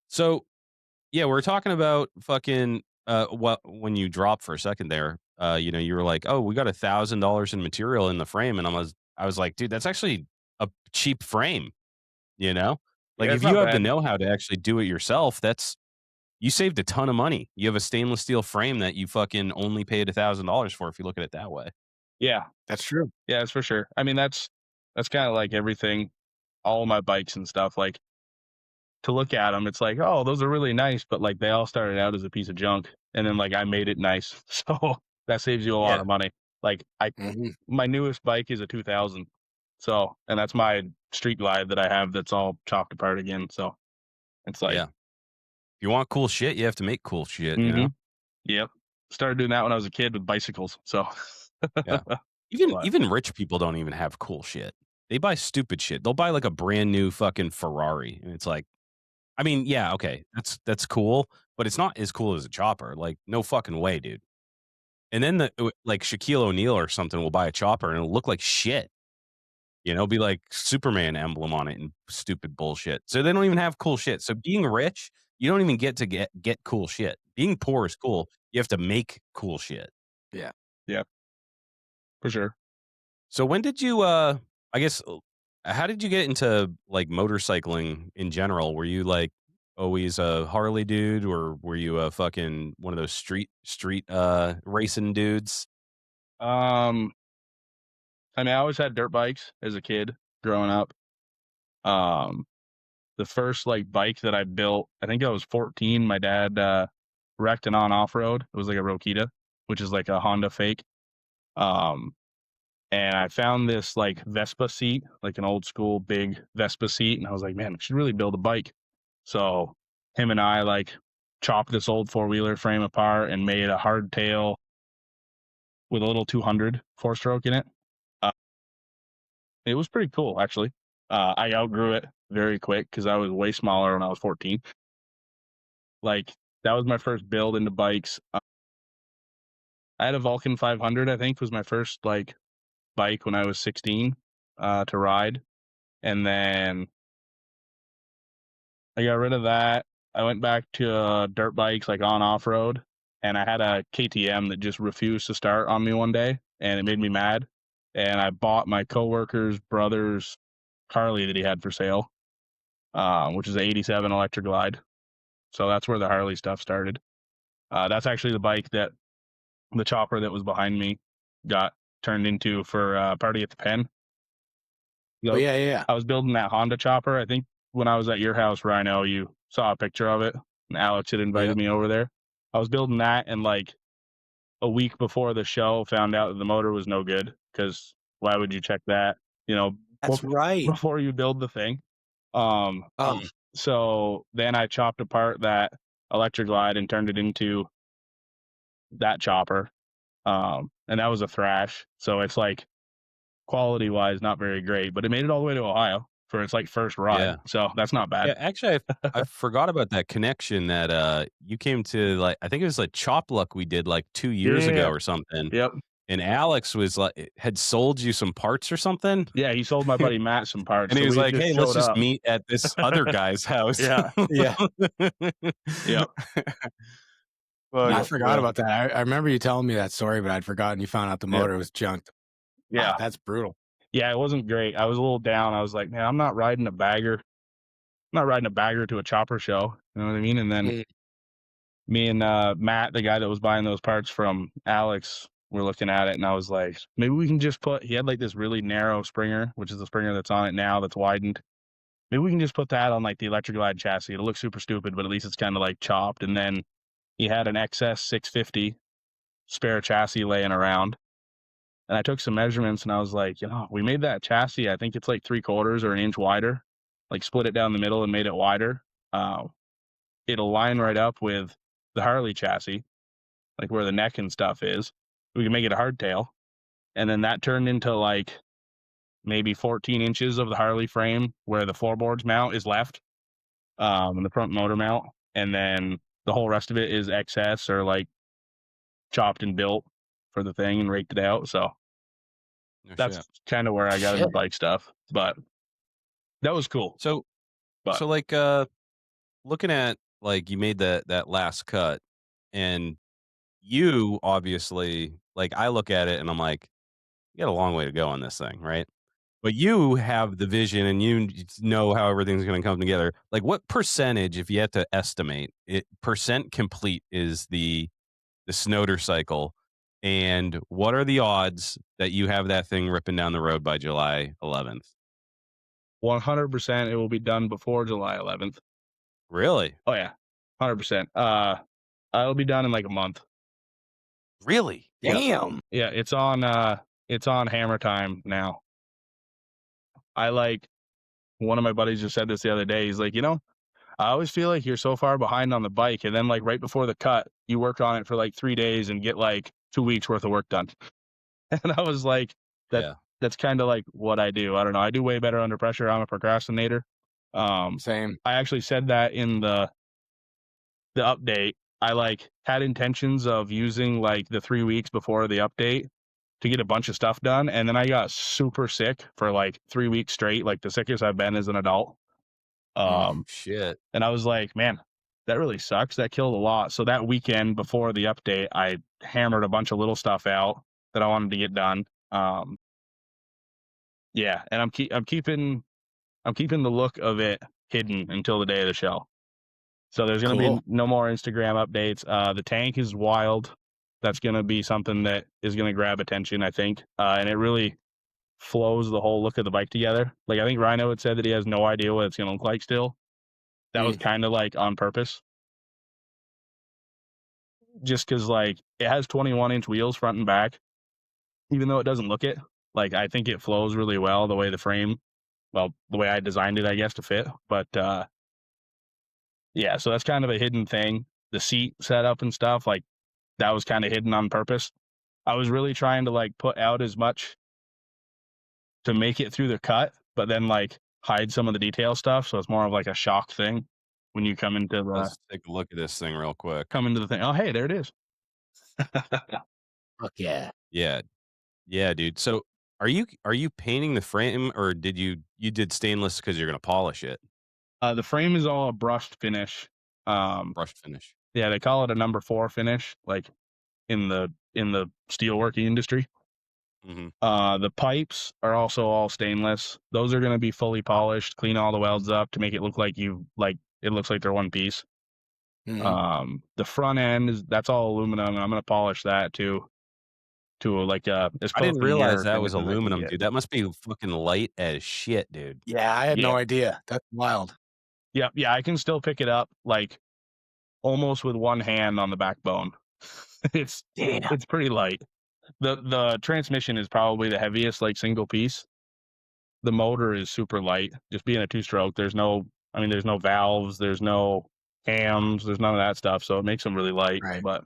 so, yeah, we're talking about fucking, what when you dropped for a second there, you were like, "Oh, we got $1,000 in material in the frame," and I was like, "Dude, that's actually a cheap frame," you know? Like, Yeah, it's if you not have the bad. know-how to actually do it yourself, you saved a ton of money. You have a stainless steel frame that you fucking only paid $1,000 for if you look at it that way. Yeah, That's true. yeah, that's for sure. I mean, that's kind of like everything, all my bikes and stuff. Like to look at them, it's like, oh, those are really nice, but like they all started out as a piece of junk, and then like I made it nice, so that saves you a lot Yeah. of money. Like Hmm. my newest bike is a 2000, so and that's my street glide that I have that's all chopped apart again. So it's like, Yeah. If you want cool shit, you have to make cool shit. mm-hmm, yep. Started doing that when I was a kid with bicycles. So, Yeah. Even but even rich people don't even have cool shit. They buy stupid shit. They'll buy like a brand new fucking Ferrari, and it's like, I mean, yeah, okay, that's cool, but it's not as cool as a chopper. Like, no fucking way, dude. And then like Shaquille O'Neal or something will buy a chopper and it'll look like shit. Be like Superman emblem on it and stupid bullshit. So they don't even have cool shit. So being rich, you don't even get to get cool shit. Being poor is cool. You have to make cool shit. Yeah. yeah, for sure. So when did you I guess how did you get into like motorcycling in general? Were you like always a Harley dude, or were you a fucking one of those street racing dudes? Um, I mean, I always had dirt bikes as a kid growing up. The first like bike that I built, I think I was 14. My dad wrecked an off road. It was like a Rokita, which is like a Honda fake. Um, and I found this like Vespa seat, like an old school big Vespa seat, and I was like, man, I should really build a bike. So him and I like chopped this old 4-wheeler frame apart and made a hardtail with a little 200 four-stroke in it. Uh, it was pretty cool, actually. I outgrew it very quick because I was way smaller when I was 14. Like that was my first build into bikes. I had a Vulcan 500, I think, was my first like bike when I was 16 to ride, and then I got rid of that. I went back to dirt bikes, like on off road, and I had a KTM that just refused to start on me one day, and it made me mad. And I bought my coworker's brother's Harley that he had for sale, which is an '87 Electric Glide. So that's where the Harley stuff started. That's actually the bike that the chopper that was behind me got turned into for Party at the Pen. Oh So yeah. I was building that Honda chopper. I think when I was at your house, Rhino, you saw a picture of it, and Alex had invited Yep. me over there. I was building that, and like a week before the show, found out that the motor was no good because why would you check that? You know, That's right. before you build the thing. Um, Oh, so then I chopped apart that Electric Glide and turned it into that chopper. And that was a thrash. So it's like quality wise, not very great, but it made it all the way to Ohio for its like first ride. Yeah. So that's not bad. Yeah, actually, I forgot about that connection that, you came to, like I think it was, like, Chop Luck we did, like, 2 years ago Yeah. or something, Yep. and Alex was, like had sold you some parts or something, Yeah. He sold my buddy Matt some parts. and he So was we like, just "Hey, let's showed just up. meet at this other guy's house." Yeah. yeah. Yep. I Yep. forgot about that. I remember you telling me that story, but I'd forgotten you found out the Yep. motor was junked. Yeah. That's brutal. Yeah. It wasn't great. I was a little down. I was like, man, I'm not riding a bagger. I'm not riding a bagger to a chopper show. You know what I mean? And then Mm. me and Matt, the guy that was buying those parts from Alex, were looking at it, and I was like, maybe we can just put. He had like this really narrow Springer, which is the Springer that's on it now, that's widened. Maybe we can just put that on like the Electric Glide chassis. It'll look super stupid, but at least it's kind of like chopped. And then he had an XS 650 spare chassis laying around, and I took some measurements, and I was like, we made that chassis. I think it's like 3/4 or an inch wider. Like split it down the middle and made it wider. Uh, it'll line right up with the Harley chassis, like where the neck and stuff is. We can make it a hardtail. And then that turned into like maybe 14 inches of the Harley frame where the floorboards mount is left, and the front motor mount. And then the whole rest of it is XS or like chopped and built for the thing and raked it out. So No that's shit. kind of where I got into bike stuff. But that was cool. So But like, looking at, like, you made that last cut, and you obviously like, I look at it and I'm like, "You got a long way to go on this thing," right? But you have the vision and you know how everything's gonna come together. Like, what percentage, if you had to estimate it, percent complete is the Snowder cycle, and what are the odds that you have that thing ripping down the road by July 11th? 100% it will be done before July 11th. Really? Oh, yeah. 100%. It'll be done in like a month. Really? Yep. Damn. Yeah, it's on hammer time now. I like one of my buddies just said this the other day. He's like, I always feel like you're so far behind on the bike, and then like right before the cut, you work on it for like 3 days and get like 2 weeks worth of work done. And I was like, that Yeah. that's kind of like what I do. I don't know. I do way better under pressure. I'm a procrastinator. Same. I actually said that in the update. I like had intentions of using like the 3 weeks before the update to get a bunch of stuff done, and then I got super sick for like 3 weeks straight, like the sickest I've been as an adult. Shit. And I was like, man, that really sucks. That killed a lot. So that weekend before the update, I hammered a bunch of little stuff out that I wanted to get done. Yeah, and I'm keeping the look of it hidden until the day of the show. So there's gonna Cool. be no more Instagram updates. The tank is wild. That's gonna be something that is gonna grab attention, I think. And it really flows the whole look of the bike together. Like I think Rhino had said that he has no idea what it's gonna look like still. That was Mm. kind of like on purpose, just because like it has 21-inch wheels front and back, even though it doesn't look it. Like I think it flows really well the way the frame, well, the way I designed it, I guess, to fit. But yeah, so that's kind of a hidden thing. The seat setup and stuff, like that was kind of hidden on purpose. I was really trying to like put out as much to make it through the cut, but then like hide some of the detail stuff. So it's more of like a shock thing when you Let's take a look at this thing real quick. come into the thing. Oh, hey, there it is. Fuck yeah. Yeah. Yeah, dude. So are you painting the frame or you did stainless because you're gonna polish it? The frame is all a brushed finish. Um, Brushed finish. yeah, they call it a number four finish, like in the steelworking industry. Mhm. The pipes are also all stainless. Those are going to be fully polished, clean all the welds up to make it look like it looks like they're one piece. Mhm. The front end is that's all aluminum, and I'm going to polish that too to like as I close didn't to realize mirror that finish was as I can aluminum, get. dude. That must be fucking light as shit, dude. Yeah, I had Yeah, no idea. That's wild. yeah, yeah. I can still pick it up like almost with one hand on the backbone. it's Damn. it's pretty light. The transmission is probably the heaviest, like single piece. The motor is super light. Just being a two stroke, there's no valves, there's no cams, there's none of that stuff. So it makes them really light. Right. But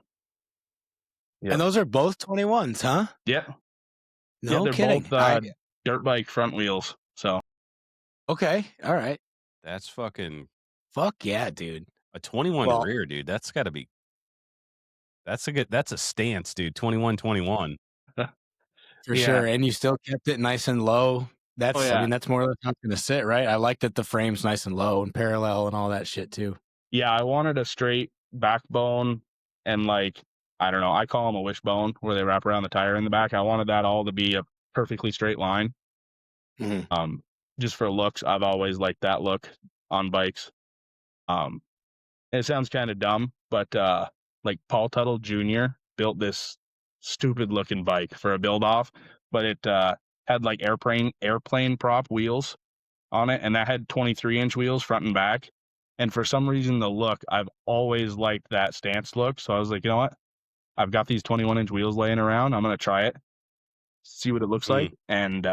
yeah, And those are both 21s, huh? yeah, yeah. No They're both kidding. I dirt bike front wheels. So Okay. All right. That's fucking Fuck yeah, dude. a 21 Well, rear, dude. That's gotta be that's a stance, dude. 21, 21. for yeah, sure. And you still kept it nice and low. oh That's I yeah, mean, that's more or less how it's gonna sit, right? I like that the frame's nice and low and parallel and all that shit too. yeah. I wanted a straight backbone and like I don't know. I call them a wishbone where they wrap around the tire in the back. I wanted that all to be a perfectly straight line. Mhm. Um, just for looks, I've always liked that look on bikes. Um, it sounds kind of dumb, but like Paul Tuttle Jr. built this stupid looking bike for a build off, but it had like airplane prop wheels on it, and that had 23-inch wheels front and back. And for some reason, the look I've always liked that stance look. So I was like, you know what? I've got these 21-inch wheels laying around. I'm gonna try it, see what it looks like, Mm. and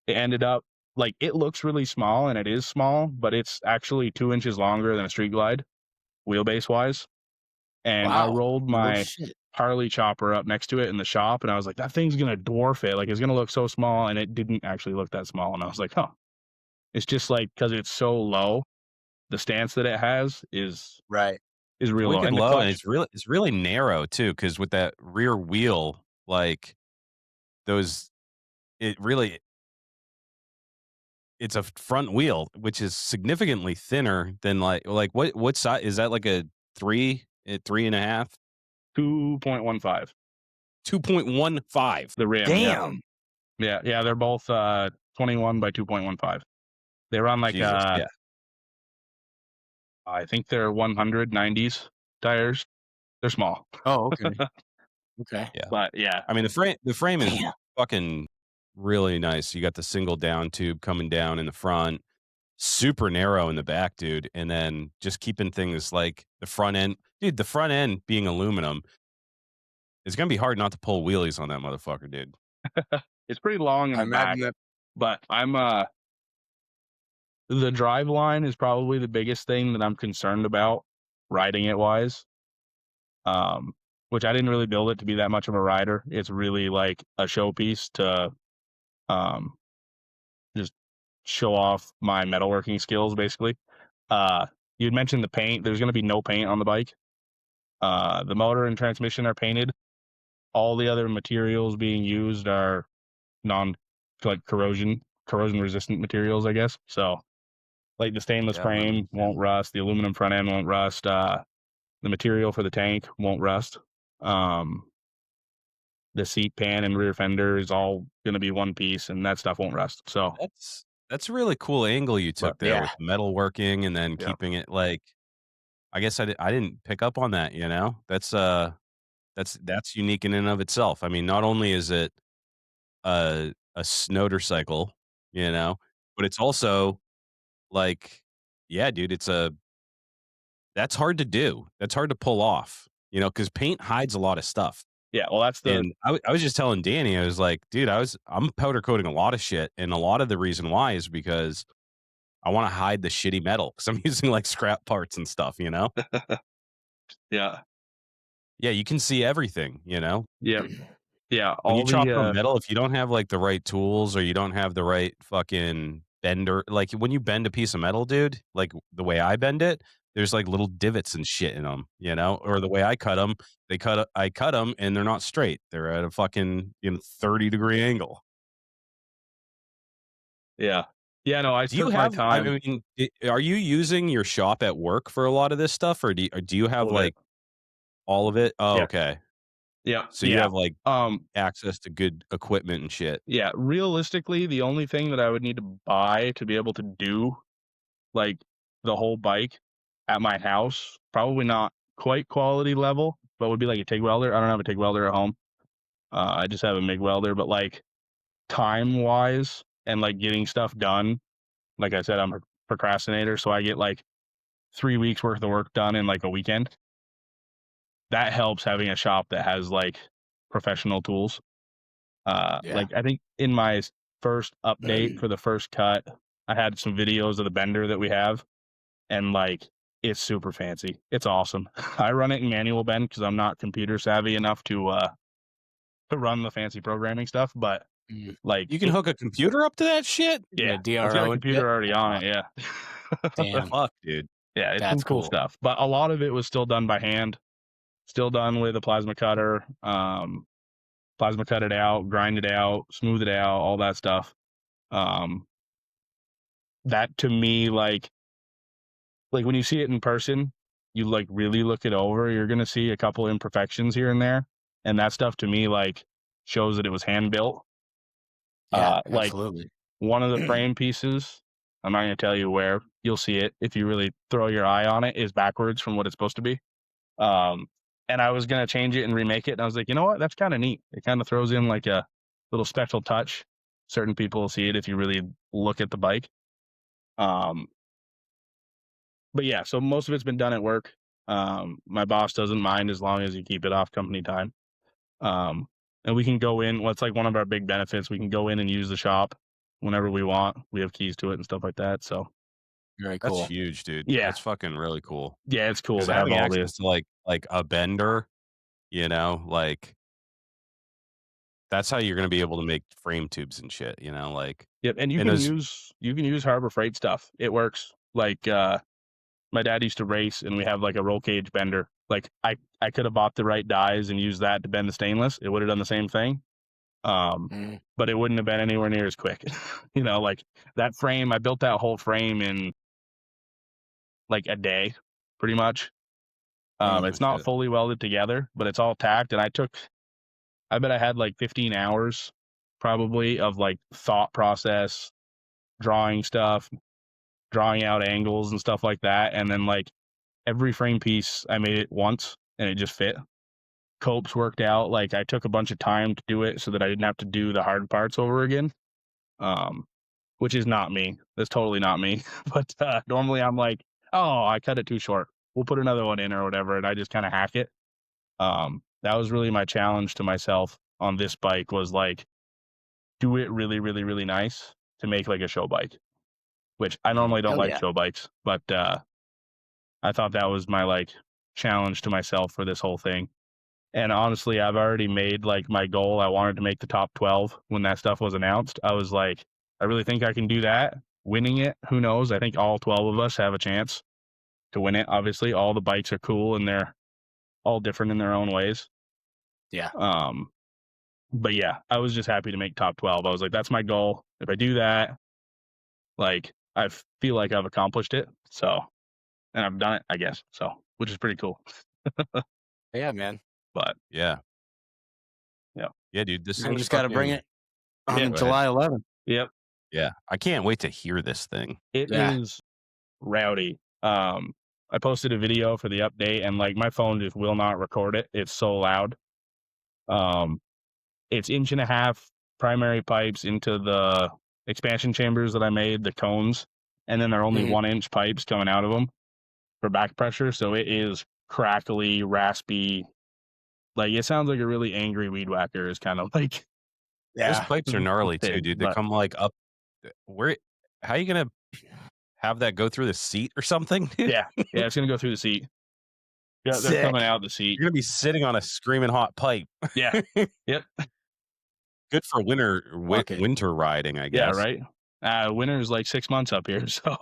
it ended up like it looks really small, and it is small, but it's actually 2 inches longer than a Street Glide wheelbase wise. And I Wow. rolled No my shit. Harley chopper up next to it in the shop, and I was like, "That thing's gonna dwarf it. Like, it's gonna look so small." And it didn't actually look that small. And I was like, "Huh." It's just like because it's so low, the stance that it has Right. is It's real low, wicked and the low and clutch it's really narrow too, because with that rear wheel, like those it really it's a front wheel, which is significantly thinner than what size is that like a three and a half, 2.15. 2.15. The rim, yeah, Damn. yeah, yeah. They're both 21 by 2.15. They run like Jesus, yeah, I think they're 190s tires. They're small, Oh, okay. Okay. yeah. but yeah, I mean, the frame is Damn. fucking really nice. You got the single down tube coming down in the front, super narrow in the back, dude, and then just keeping things like the front end. Dude, the front end being aluminum, it's gonna be hard not to pull wheelies on that motherfucker, dude. it's pretty long in I the back. imagine that But I'm the drive line is probably the biggest thing that I'm concerned about riding it wise. Um, which I didn't really build it to be that much of a rider. It's really like a showpiece to um just show off my metalworking skills basically. Uh you'd mentioned the paint. There's gonna be no paint on the bike. The motor and transmission are painted. All the other materials being used are non like corrosion resistant materials, I guess. So like the stainless Yeah, aluminum frame won't trim. rust, the aluminum front end won't rust, the material for the tank won't rust. Um, the seat pan and rear fender is all going to be one piece, and that stuff won't rust. So, That's a really cool angle you but took there yeah. with metalworking and then yeah, keeping it like I guess I didn't pick up on that, you know? That's unique in and of itself. I mean, not only is it, uh a snowdercycle, you know, but it's also like, yeah, dude, that's hard to do. That's hard to pull off, because paint hides a lot of stuff. Yeah, well, that's the And I was just telling Danny, I was like, dude, I'm powder coating a lot of shit. And a lot of the reason why is because I want to hide the shitty metal because I'm using like scrap parts and stuff. yeah, Yeah, you can see everything. yeah, yeah. When you All chop the down metal, if you don't have like the right tools or you don't have the right fucking bender, like when you bend a piece of metal, dude, like the way I bend it, there's like little divots and shit in them. Or the way I cut them, I cut them and they're not straight. They're at a fucking 30-degree angle. yeah, yeah. No, I Do you took my have I time mean, are you using your shop at work for a lot of this stuff or do you have of it. like all of it? Oh, Yeah, okay. yeah, So you yeah. have like Um, access to good equipment and shit. yeah. Realistically, the only thing that I would need to buy to be able to do like the whole bike at my house, probably not quite quality level, but would be like a TIG welder. I don't have a TIG welder at home. I just have a MIG welder, but like time wise and like getting stuff done, like I said, I'm a procrastinator, so I get like 3 weeks worth of work done in like a weekend. That helps having a shop that has like professional tools. Yeah. Like I think in my first update for the first cut, I had some videos of the bender that we have, and like it's super fancy. It's awesome. I run it in manual bend because I'm not computer savvy enough to run the fancy programming stuff. But Mm. like You can it, hook a computer up to that shit? yeah, Yeah, it's got a DRO and shit. computer already on it. Yeah, What the Damn, fuck, dude? yeah, it's some that's cool cool. stuff. But a lot of it was still done by hand, still done with a plasma cutter. Plasma cut it out, grind it out, smooth it out, all that stuff. Um, that to me, like when you see it in person, you like really look it over. You're gonna see a couple imperfections here and there, and that stuff to me like shows that it was hand built. Yeah, Like absolutely. one of the frame pieces, I'm not gonna tell you where. You'll see it if you really throw your eye on it. Is backwards from what it's supposed to be. Um, and I was gonna change it and remake it, and I was like, you know what? That's kind of neat. It kind of throws in like a little special touch. Certain people will see it if you really look at the bike. Um, but yeah, so most of it's been done at work. My boss doesn't mind as long as you keep it off company time. Um, and we can go in. What's like one of our big benefits? We can go in and use the shop whenever we want. We have keys to it and stuff like that. So Very That's cool. huge, dude. yeah, That's fucking really cool. yeah, it's cool Because to have having all the access to like a bender, like that's how you're gonna be able to make frame tubes and shit, like yep. And and those you can use Harbor Freight stuff. It works. Like my dad used to race, and we have like a roll cage bender. Like I could have bought the right dies and used that to bend the stainless. It would have done the same thing. Mm. But it wouldn't have been anywhere near as quick. Like that frame, I built that whole frame in like a day, pretty much. Mm. oh, It's not shit. fully welded together, but it's all tacked. And I bet I had like 15 hours probably of like thought process, drawing stuff, drawing out angles and stuff like that. And then like every frame piece, I made it once and it just fit. Copes worked out. Like I took a bunch of time to do it so that I didn't have to do the hard parts over again. Um, which is not me. That's totally not me. But normally I'm like, oh, I cut it too short. We'll put another one in or whatever, and I just kind of hack it. That was really my challenge to myself on this bike was like, do it really, really, really nice to make like a show bike, which I normally don't Hell like yeah. show bikes, but I thought that was my like challenge to myself for this whole thing. And honestly, I've already made like my goal. I wanted to make the top 12 when that stuff was announced. I was like, I really think I can do that. Winning it, who knows? I think all 12 of us have a chance to win it. Obviously, all the bikes are cool and they're all different in their own ways. Yeah. Um, but yeah, I was just happy to make top 12. I was like, that's my goal. If I do that, like I feel like I've accomplished it. So, and I've done it, I guess. So, which is pretty cool. Yeah, man. But Yeah. yeah, Yeah, dude, this I thing's just got to bring fucking it on yeah, Go ahead. July 11th. yep. Yeah. I can't wait to hear this thing. It Yeah. is rowdy. I posted a video for the update and like my phone just will not record it. It's so loud. Um, it's 1.5 primary pipes into the expansion chambers that I made, the cones, and then they're only Mhm. 1-inch pipes coming out of them for back pressure. So it is crackly, raspy. Like it sounds like a really angry weed whacker is kind of like Those Yeah. pipes are gnarly too, thing. dude. They But come like up. Where? How you gonna have that go through the seat or something, dude? yeah, yeah, it's gonna go through the seat. Yeah, they're coming Sick. out the seat. You're gonna be sitting on a screaming hot pipe. Yeah. Yep. Good for Fuck it. winter riding, I Yeah, guess. right. Winter is like 6 months up here, so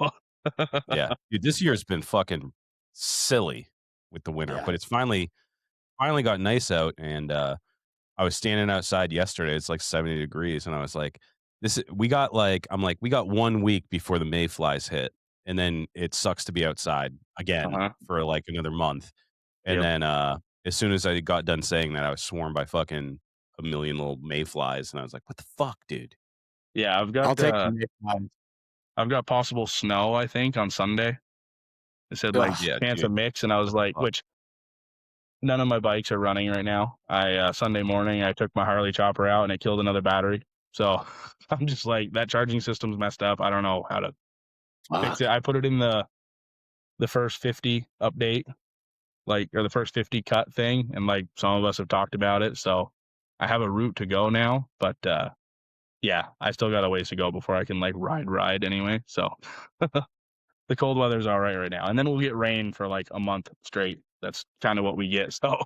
Yeah, dude, this year's been fucking silly with the winter, Yeah. but it's finally got nice out, and I was standing outside yesterday. It's like 70 degrees, and I was like, we got like I'm like, we got 1 week before the mayflies hit, and then it sucks to be outside again uh-huh. for like another month. And Yep. then as soon as I got done saying that, I was swarmed by fucking a million little mayflies, and I was like, what the fuck, dude? Yeah, I'll take the Mayflies. I've got possible snow, I think, on Sunday. It said like Ugh. Yeah, chance of dude. mix, and I was What the like, fuck? which none of my bikes are running right now. I Sunday morning I took my Harley chopper out and it killed another battery. So I'm just like that charging system's messed up. I don't know how to fix it. Fuck. I put it in the first 50 update, like or the first 50 cut thing, and like some of us have talked about it. So I have a route to go now, but yeah, I still got a ways to go before I can like ride anyway. So the cold weather's all right now, and then we'll get rain for like a month straight. That's kind of what we get. So,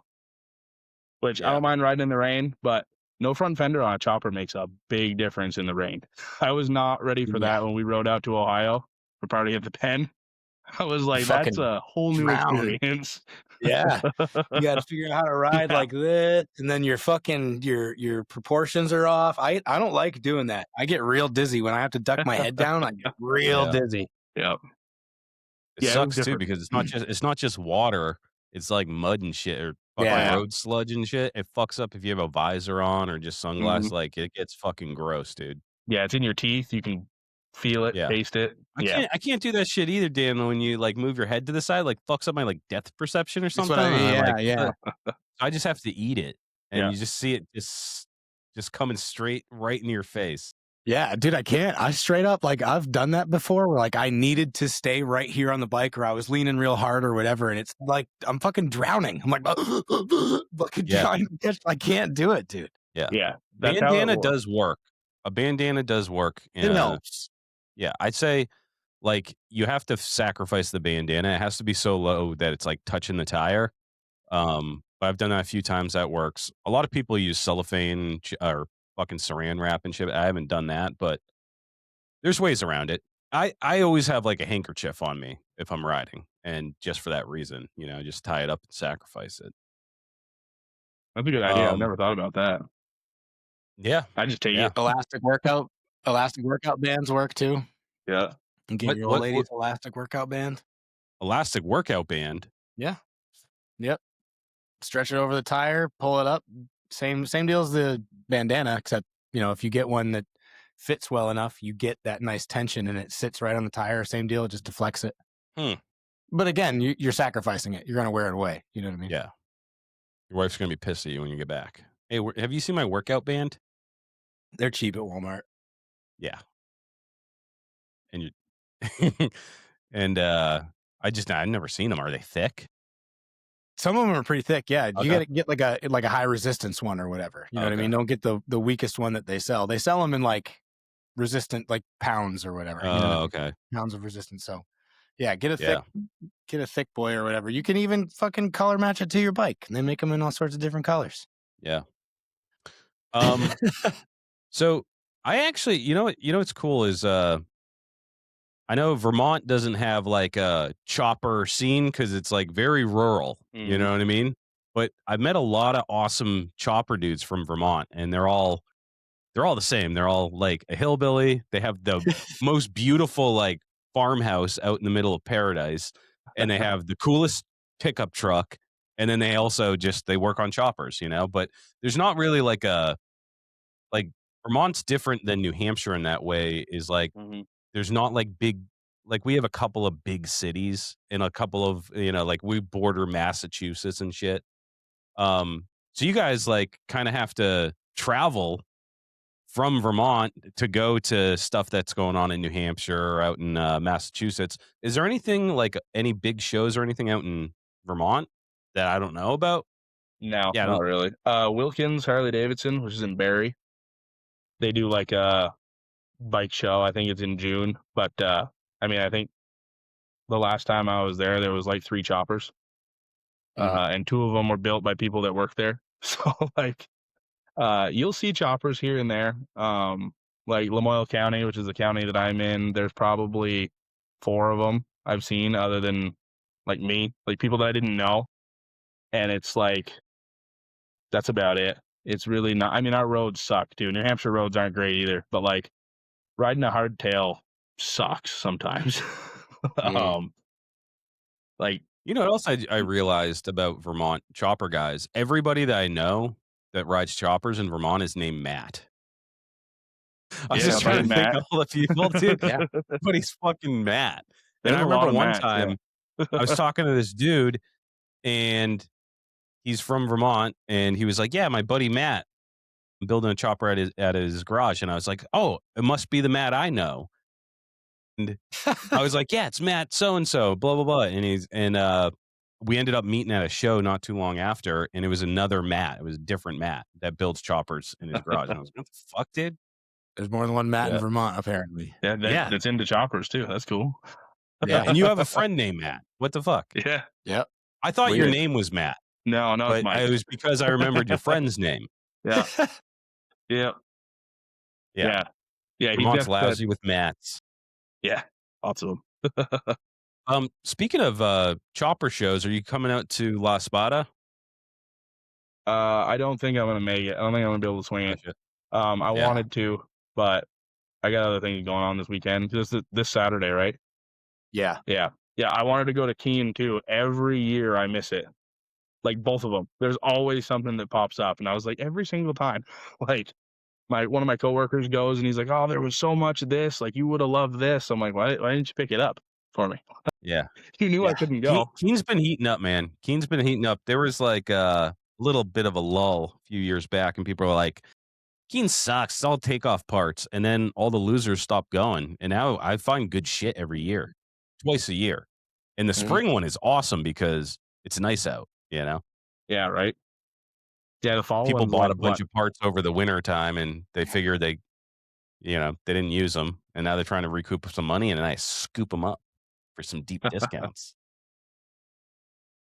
which I Yeah, don't mind riding in the rain, but no front fender on a chopper makes a big difference in the rain. I was not ready for Yeah. that when we rode out to Ohio for party at the pen. I was like, that's Fucking a whole new drown. experience. Yeah. You gotta figure out how to ride Yeah, like this, and then your proportions are off. I don't like doing that. I get real dizzy when I have to duck my head down. I get real yeah. dizzy. yeah, It yeah. It was sucks too different. because it's not just water. It's like mud and shit or Oh fucking yeah. Yeah. road sludge and shit. It fucks up if you have a visor on or just hmm sunglasses. Like it gets fucking gross, dude. Yeah, it's in your teeth. You can feel it, Yeah. taste it. I Yeah. can't do that shit either, Dan. When you like move your head to the side, like fucks up my like depth perception or That's what something. I And mean. I Yeah, like yeah. I just have to eat it, and Yeah. you just see it just coming straight right into your face. Yeah, dude, I can't. I straight up like I've done that before where like I needed to stay right here on the bike or I was leaning real hard or whatever, and it's like I'm fucking drowning. I'm like fucking Yeah, trying to catch. I can't do it, dude. yeah. Yeah. That's how it Bandana works. does work. A bandana does work. It helps. Yeah, I'd say like you have to sacrifice the bandana. It has to be so low that it's like touching the tire. But I've done that a few times. That works. A lot of people use cellophane or fucking saran wrap and shit. I haven't done that, but there's ways around it. I always have like a handkerchief on me if I'm riding, and just for that reason, just tie it up and sacrifice it. That's a good idea. I've Um, never thought about that. yeah, I just take yeah. it. Elastic workout bands work too. Yeah. And get What your old what lady's what elastic workout band. elastic workout band? Yeah. Yep. Stretch it over the tire, pull it up. Same deal as the bandana, except if you get one that fits well enough, you get that nice tension and it sits right on the tire. Same deal, it just deflects it. Hmm. But again, you're sacrificing it. You're gonna wear it away. You know what I mean? Yeah, your wife's gonna be pissed at you when you get back. Hey, have you seen my workout band? They're cheap at Walmart. Yeah, and you and I've never seen them. Are they thick? Some of them are pretty thick. Yeah, you Okay. gotta get like a high resistance one or whatever. You know what I Okay. mean? Don't get the weakest one that they sell. They sell them in like resistant like pounds or whatever. Oh, okay. Pounds of resistance. So yeah, get a Yeah. thick boy or whatever. You can even fucking color match it to your bike, and they make them in all sorts of different colors. Yeah. Um. So I actually, what's cool is I know Vermont doesn't have like a chopper scene because it's like very rural. You Mhm. know what I mean? But I've met a lot of awesome chopper dudes from Vermont, and they're all the same. They're all like a hillbilly. They have the most beautiful like farmhouse out in the middle of paradise, and they have the coolest pickup truck. And then they also they work on choppers, But there's not really like Vermont's different than New Hampshire in that way. Is like Mhm. there's not like big, like we have a couple of big cities and a couple of like we border Massachusetts and shit. So you guys like kind of have to travel from Vermont to go to stuff that's going on in New Hampshire or out in Massachusetts. Is there anything like any big shows or anything out in Vermont that I don't know about? No, Yeah, I not don't. really. Wilkins Harley Davidson, which is in Barrie, they do like a bike show. I think it's in June, but I mean, I think the last time I was there was like 3 choppers, and 2 of them were built by people that work there. So like, you'll see choppers here and there. Like Lamoille County, which is the county that I'm in, there's probably 4 of them I've seen, other than like me, like people that I didn't know, and it's like that's about it. It's really not. I mean, our roads suck, too. New Hampshire roads aren't great either, but like riding a hardtail sucks sometimes. um, like, You know what else I realized about Vermont chopper guys? Everybody that I know that rides choppers in Vermont is named Matt. I was yeah, just buddy trying to think Matt. of all the people, dude. Yeah. But he's fucking Matt. And There's I a lot remember of one Matts, yeah. time I was talking to this dude and he's from Vermont and he was like, "Yeah, my buddy Matt, I'm building a chopper at his garage." And I was like, "Oh, it must be the Matt I know." And I was like, "Yeah, it's Matt so and so, blah blah blah." And we ended up meeting at a show not too long after, and it was another Matt. It was a different Matt that builds choppers in his garage. And I was like, "What the fuck, dude?" There's more than one Matt in Yeah. Vermont, apparently. Yeah, Yeah, that's into choppers too. That's cool. yeah. And you have a friend named Matt. What the fuck? Yeah. Yep. I thought your Weird. name was Matt, No, it's but Mike. it was because I remembered your friend's name. Yeah. Yeah. Yeah, Yeah. Yeah. He's Vermont's got that. lousy with Matts. Yeah. Lots of them. Speaking of chopper shows, are you coming out to La Spada? I don't think I'm gonna make it. I don't think I'm gonna be able to swing it. Gotcha. I Yeah, wanted to, but I got other things going on this weekend. This Saturday, right? Yeah. Yeah. Yeah. I wanted to go to Keene too. Every year I miss it. Like both of them. There's always something that pops up. And I was like, every single time. Like one of my coworkers goes and he's like, "Oh, there was so much of this. Like you would have loved this." I'm like, why didn't you pick it up for me? yeah. You knew I Yeah. couldn't go. Keene's been heating up, man. Keene's been heating up. There was like a little bit of a lull a few years back, and people were like, "Keene sucks. It's all takeoff parts." And then all the losers stopped going. And now I find good shit every year, twice a year. And the Mhm. spring one is awesome because it's nice out, you know? Yeah, right. Yeah, the fall People one's bought like a bunch what? of parts over the winter time and they figured they didn't use them. And now they're trying to recoup some money and then I scoop them up for some deep discounts.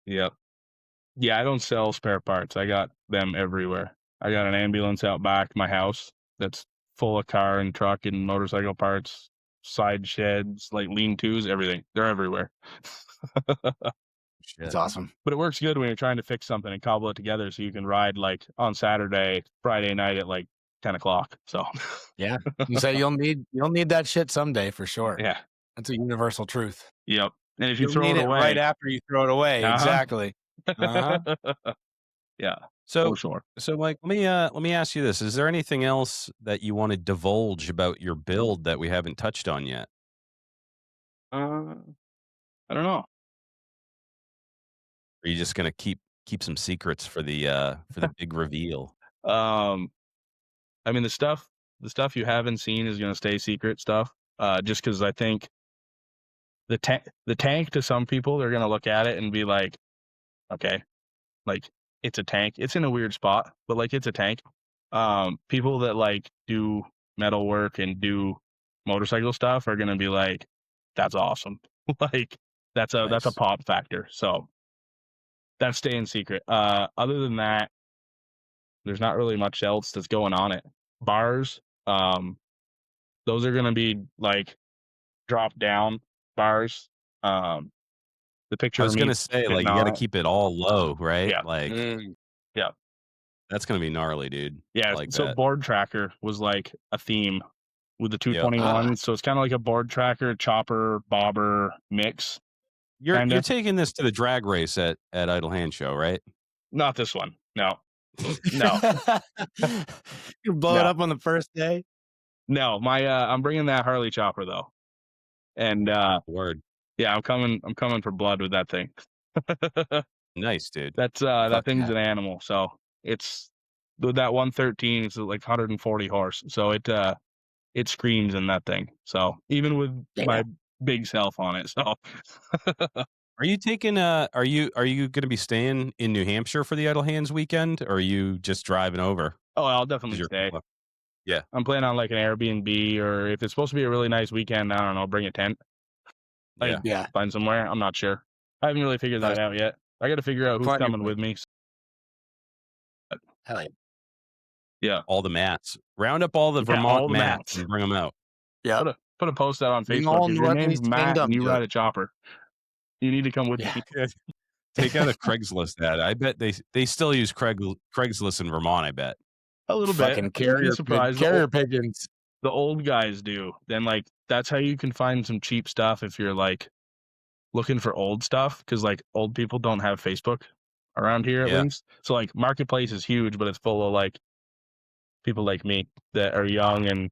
Yep. Yeah, I don't sell spare parts. I got them everywhere. I got an ambulance out back my house that's full of car and truck and motorcycle parts, side sheds, like lean-tos, everything. They're everywhere. Shit. It's awesome. But it works good when you're trying to fix something and cobble it together so you can ride like on Saturday, Friday night at like 10 o'clock. So Yeah. You say you'll need that shit someday for sure. yeah. That's a universal truth. Yep. And if you You'll throw need it it away, right after you throw it away. Uh-huh. Exactly. Uh-huh. Yeah, So for sure. So, Mike, let me ask you this: is there anything else that you want to divulge about your build that we haven't touched on yet? I don't know. Or are you just gonna keep some secrets for the big reveal? Um, I mean, the stuff you haven't seen is gonna stay secret stuff. Just because I think the tank to some people, they're gonna look at it and be like, okay, like it's a tank. It's in a weird spot, but like it's a tank. People that like do metal work and do motorcycle stuff are gonna be like, that's awesome. Like that's a Nice. pop factor. So that's staying secret. Other than that, there's not really much else that's going on it. Bars, those are gonna be like drop down bars. Um, the I picture of was me gonna say, like, sitting you got to on it. keep it all low, right? Yeah, Like, yeah, that's gonna be gnarly, dude. I yeah. like So that. board tracker was like a theme with the Yep. 221. So it's kind of like a board tracker, chopper, bobber mix, kind You're of. taking this to the drag race at Idle Hand Show, right? Not this one. No, no, You blow it no, up on the first day. no. I'm bringing that Harley chopper though, and Word. yeah, I'm coming. I'm coming for blood with that thing. Nice, dude. That Fuck thing's yeah. an animal. So it's that 113 is like 140 horse, so it screams in that thing. So even with Yeah. my big self on it, so Are you taking are you gonna be staying in New Hampshire for the Idle Hands weekend, or are you just driving over? oh, I'll 'Cause definitely you're stay. yeah, I'm planning on like an Airbnb, or if it's supposed to be a really nice weekend, I don't know, bring a tent, like yeah. Yeah. find somewhere. I'm not sure. I haven't really figured that That's out yet. I got to figure out who's find your coming place. with me. Hell yeah. Yeah, All the mats. Round up all the yeah, Vermont all the mats mats. and bring them out. Yep. Put a post out on Bring Facebook. all If your name's Northeast Matt Kingdom and you to ride it. a chopper, you need to come with Yeah. me. Yeah, take out a Craigslist ad. I bet they still use Craigslist in Vermont, I bet. A little bit. Fucking You'd be surprised. carrier pigeons. The old guys do. Then like that's how you can find some cheap stuff if you're like looking for old stuff, because like old people don't have Facebook around here at Yeah, least. So like marketplace is huge, but it's full of like people like me that are young and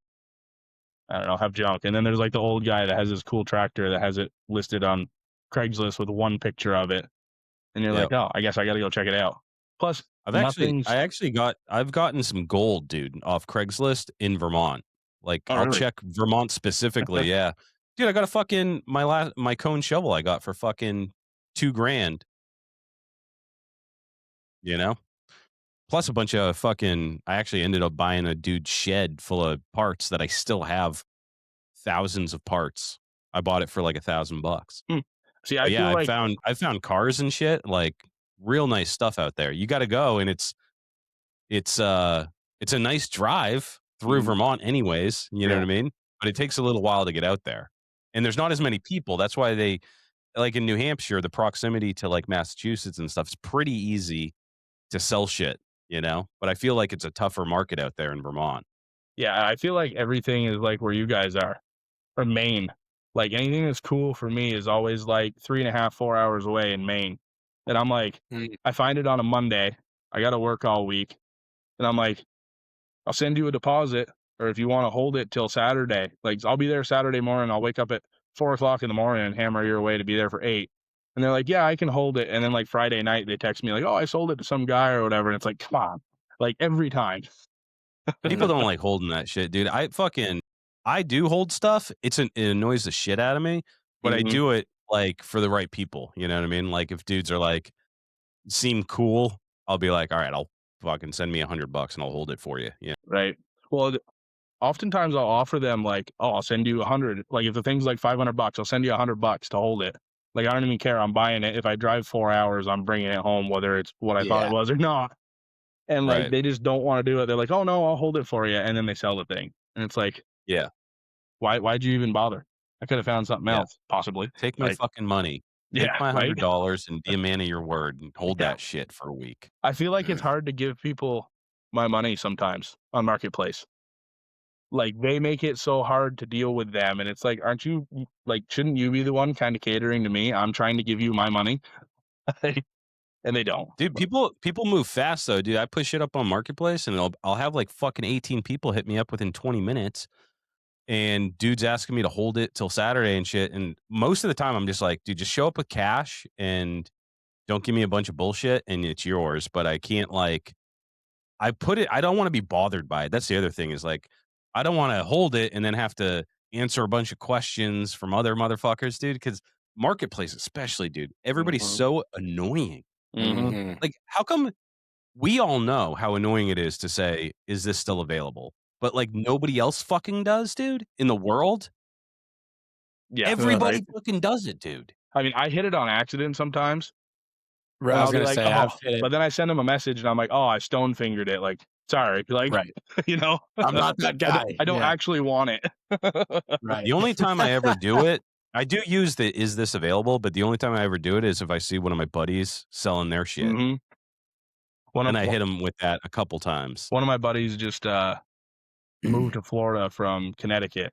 I don't know, have junk. And then there's like the old guy that has this cool tractor that has it listed on Craigslist with one picture of it. And you're yeah. like, oh, I guess I got to go check it out. Plus, I nothing's. actually I've gotten some gold, dude, off Craigslist in Vermont. Like, Oh, I'll really? check Vermont specifically, yeah. Dude, I got a fucking my cone shovel I got for fucking 2 grand, you know? Plus a bunch of fucking I actually ended up buying a dude's shed full of parts that I still have thousands of parts. I bought it for like $1,000. Hmm. See, I But yeah, feel like. I found cars and shit, like real nice stuff out there. You gotta go and it's it's a nice drive through Mhm. Vermont anyways, you know what Yeah. I mean? But it takes a little while to get out there. And there's not as many people. That's why they like in New Hampshire, the proximity to like Massachusetts and stuff is pretty easy to sell shit, you know? But I feel like it's a tougher market out there in Vermont. Yeah. I feel like everything is like where you guys are, or Maine. Like anything that's cool for me is always like 3.5, 4 hours away in Maine. And I'm like, Mm. I find it on a Monday. I got to work all week. And I'm like, I'll send you a deposit, or if you want to hold it till Saturday, like I'll be there Saturday morning. I'll wake up at 4 o'clock in the morning and hammer your way to be there for 8. And they're like, yeah, I can hold it. And then like Friday night, they text me like, oh, I sold it to some guy or whatever. And it's like, come on, like every time. People Mm. don't like holding that shit, dude. I do hold stuff. It annoys the shit out of me, but I Hmm. do it like for the right people. You know what I mean? Like if dudes are like seem cool, I'll be like, all right, I'll fucking send me $100 and I'll hold it for you. Yeah. Right. Well, oftentimes I'll offer them like, oh, I'll send you 100. Like if the thing's like $500, I'll send you $100 to hold it. Like I don't even care. I'm buying it. If I drive 4 hours, I'm bringing it home, whether it's what I thought it Yeah. was or not. And like Right. they just don't want to do it. They're like, oh no, I'll hold it for you, and then they sell the thing. And it's like, Yeah. why'd you even bother? I could have found something Yeah. else, possibly. Take my Like, fucking money. Take yeah, my right. $100 and be a man of your word and hold Yeah. that shit for a week. I feel like it's Mm. hard to give people my money sometimes on Marketplace. Like they make it so hard to deal with them, and it's like, aren't you like, shouldn't you be the one kind of catering to me? I'm trying to give you my money, and they don't. Dude, people move fast though, dude. I push shit up on Marketplace and I'll have like fucking 18 people hit me up within 20 minutes. And dude's asking me to hold it till Saturday and shit. And most of the time I'm just like, dude, just show up with cash and don't give me a bunch of bullshit and it's yours. But I can't like I don't want to be bothered by it. That's the other thing is like I don't want to hold it and then have to answer a bunch of questions from other motherfuckers, dude. Cause Marketplace, especially, dude, everybody's Mhm. so annoying. Mhm. Mhm. Like, how come we all know how annoying it is to say, "Is this still available?" But, like, nobody else fucking does, dude, in the world? Yeah, right. Everybody fucking does it, dude. I mean, I hit it on accident sometimes, Right, and I I'll was be gonna like, say oh, I've hit it. but then I send them a message, and I'm like, oh, I stone fingered it. Like, sorry, like, Right. you know, I'm not that guy. I don't Yeah. actually want it. Right. The only time I ever do it I do use the "Is this available?" But the only time I ever do it is if I see one of my buddies selling their shit. Hmm. One Then of I hit them with that a couple times. one of my buddies just moved to Florida from Connecticut.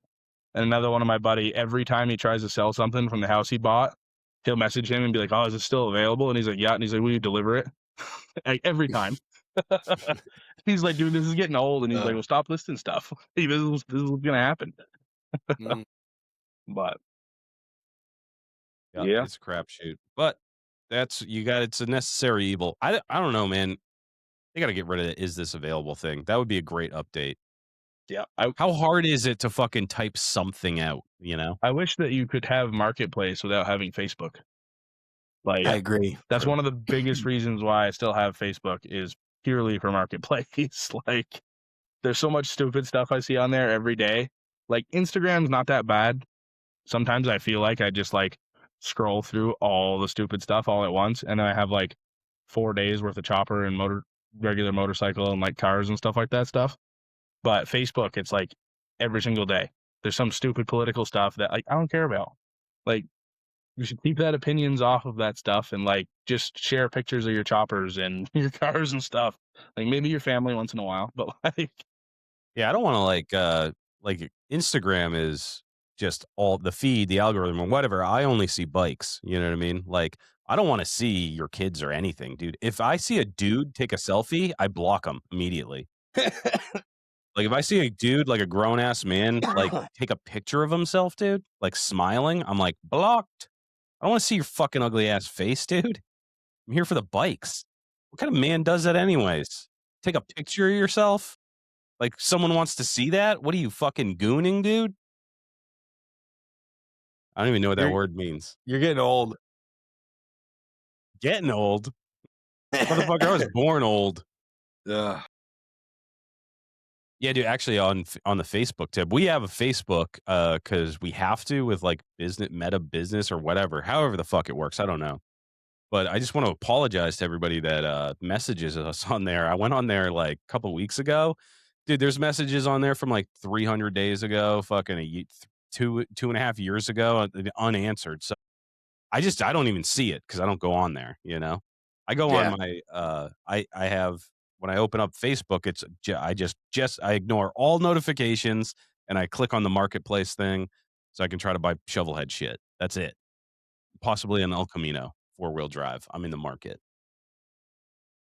And another one of my buddy, every time he tries to sell something from the house he bought, he'll message him and be like, "Oh, is it still available?" And he's like, "Yeah." And he's like, "Will you deliver it?" Like, every time. He's like, "Dude, this is getting old." And he's like, Uh, "Well, stop listing stuff. This is what's gonna happen." mm. But Yeah, yeah, it's a crapshoot. But that's you got it's a necessary evil. I don't know, man. They got to get rid of the "Is this available" thing. That would be a great update. Yeah, How hard is it to fucking type something out, you know? I wish that you could have Marketplace without having Facebook. Like, I agree. that's one of the biggest reasons why I still have Facebook is purely for Marketplace. Like, there's so much stupid stuff I see on there every day. Like, Instagram's not that bad. Sometimes I feel like I just, like, scroll through all the stupid stuff all at once, and then I have, like, 4 days worth of chopper and regular motorcycle and, like, cars and stuff like that stuff. But Facebook, it's, like, every single day. There's some stupid political stuff that, like, I don't care about. Like, you should keep that opinions off of that stuff and, like, just share pictures of your choppers and your cars and stuff. Like, maybe your family once in a while, but, like, Yeah, I don't want to like Instagram is just all the feed, the algorithm or whatever. I only see bikes. You know what I mean? Like I don't want to see your kids or anything, dude. If I see a dude take a selfie, I block him immediately. Like if I see a dude, like a grown ass man, like take a picture of himself, dude, like smiling, I'm like blocked. I don't want to see your fucking ugly ass face, dude. I'm here for the bikes. What kind of man does that, anyways? Take a picture of yourself? Like someone wants to see that? What are you fucking gooning, dude? I don't even know what that You're word means. you're getting old. Getting old? Motherfucker, I was born old. Ugh. Yeah, dude, actually on the Facebook tip, we have a Facebook because we have to with like business meta business or whatever, however the fuck it works. I don't know. But I just want to apologize to everybody that messages us on there. I went on there like a couple weeks ago. Dude, there's messages on there from like 300 days ago, fucking two and a half years ago, unanswered. So I don't even see it because I don't go on there, you know? I go on Yeah. my I have when I open up Facebook, it's I ignore all notifications and I click on the marketplace thing so I can try to buy shovelhead shit. That's it. Possibly an El Camino 4-wheel drive. I'm in the market.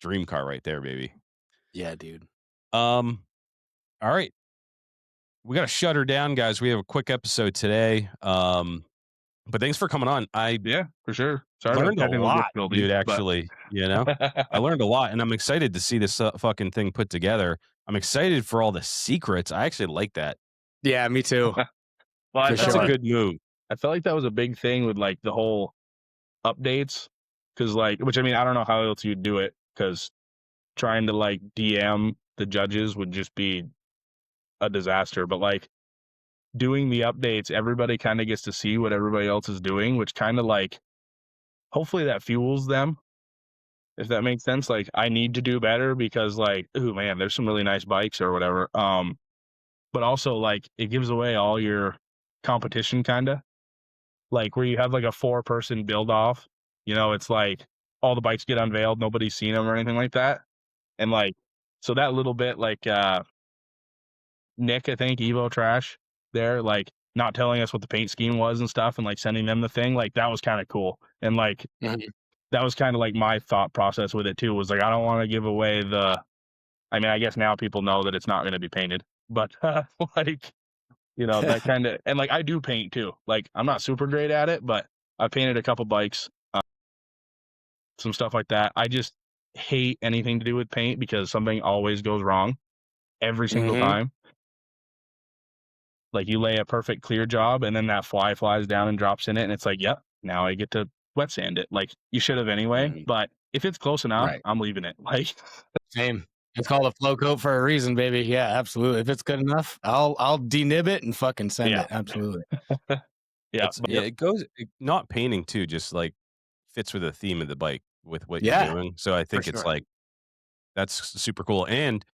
Dream car right there, baby. Yeah, dude. All right. We got to shut her down, guys. We have a quick episode today. But thanks for coming on. I yeah, for sure. Sorry about learned a technical lot, difficulties, dude, but actually, you know? I learned a lot and I'm excited to see this fucking thing put together. I'm excited for all the secrets. I actually like that. Yeah, me too. well, For That's sure. a good move. I felt like that was a big thing with like the whole updates, because like, which I mean, I don't know how else you'd do it, because trying to like DM the judges would just be a disaster. But like doing the updates, everybody kind of gets to see what everybody else is doing, which kind of like hopefully that fuels them, if that makes sense. Like I need to do better because like, oh man, there's some really nice bikes or whatever. But also like it gives away all your competition kind of. Like where you have like a 4-person build off, you know, it's like all the bikes get unveiled, nobody's seen them or anything like that. And like, so that little bit, like, Nick, I think, Evo Trash there, like not telling us what the paint scheme was and stuff and like sending them the thing, like that was kind of cool. And like, Mhm. that was kind of like my thought process with it too, was like, I don't want to give away I mean, I guess now people know that it's not going to be painted, but like, you know, that kind of, and like I do paint too. Like I'm not super great at it, but I painted a couple bikes, some stuff like that. I just hate anything to do with paint because something always goes wrong every single Mhm. time. Like you lay a perfect clear job and then that fly flies down and drops in it and it's like, yep, now I get to wet sand it. Like you should have anyway, Mhm. but if it's close enough, Right. I'm leaving it. Like Same. It's called a flow coat for a reason, baby. Yeah, absolutely. If it's good enough, I'll denib it and fucking send Yeah. it. Absolutely. yeah, Yeah, it goes not painting too, just like fits with the theme of the bike with what you're Yeah, doing. So I think it's sure. like that's super cool. And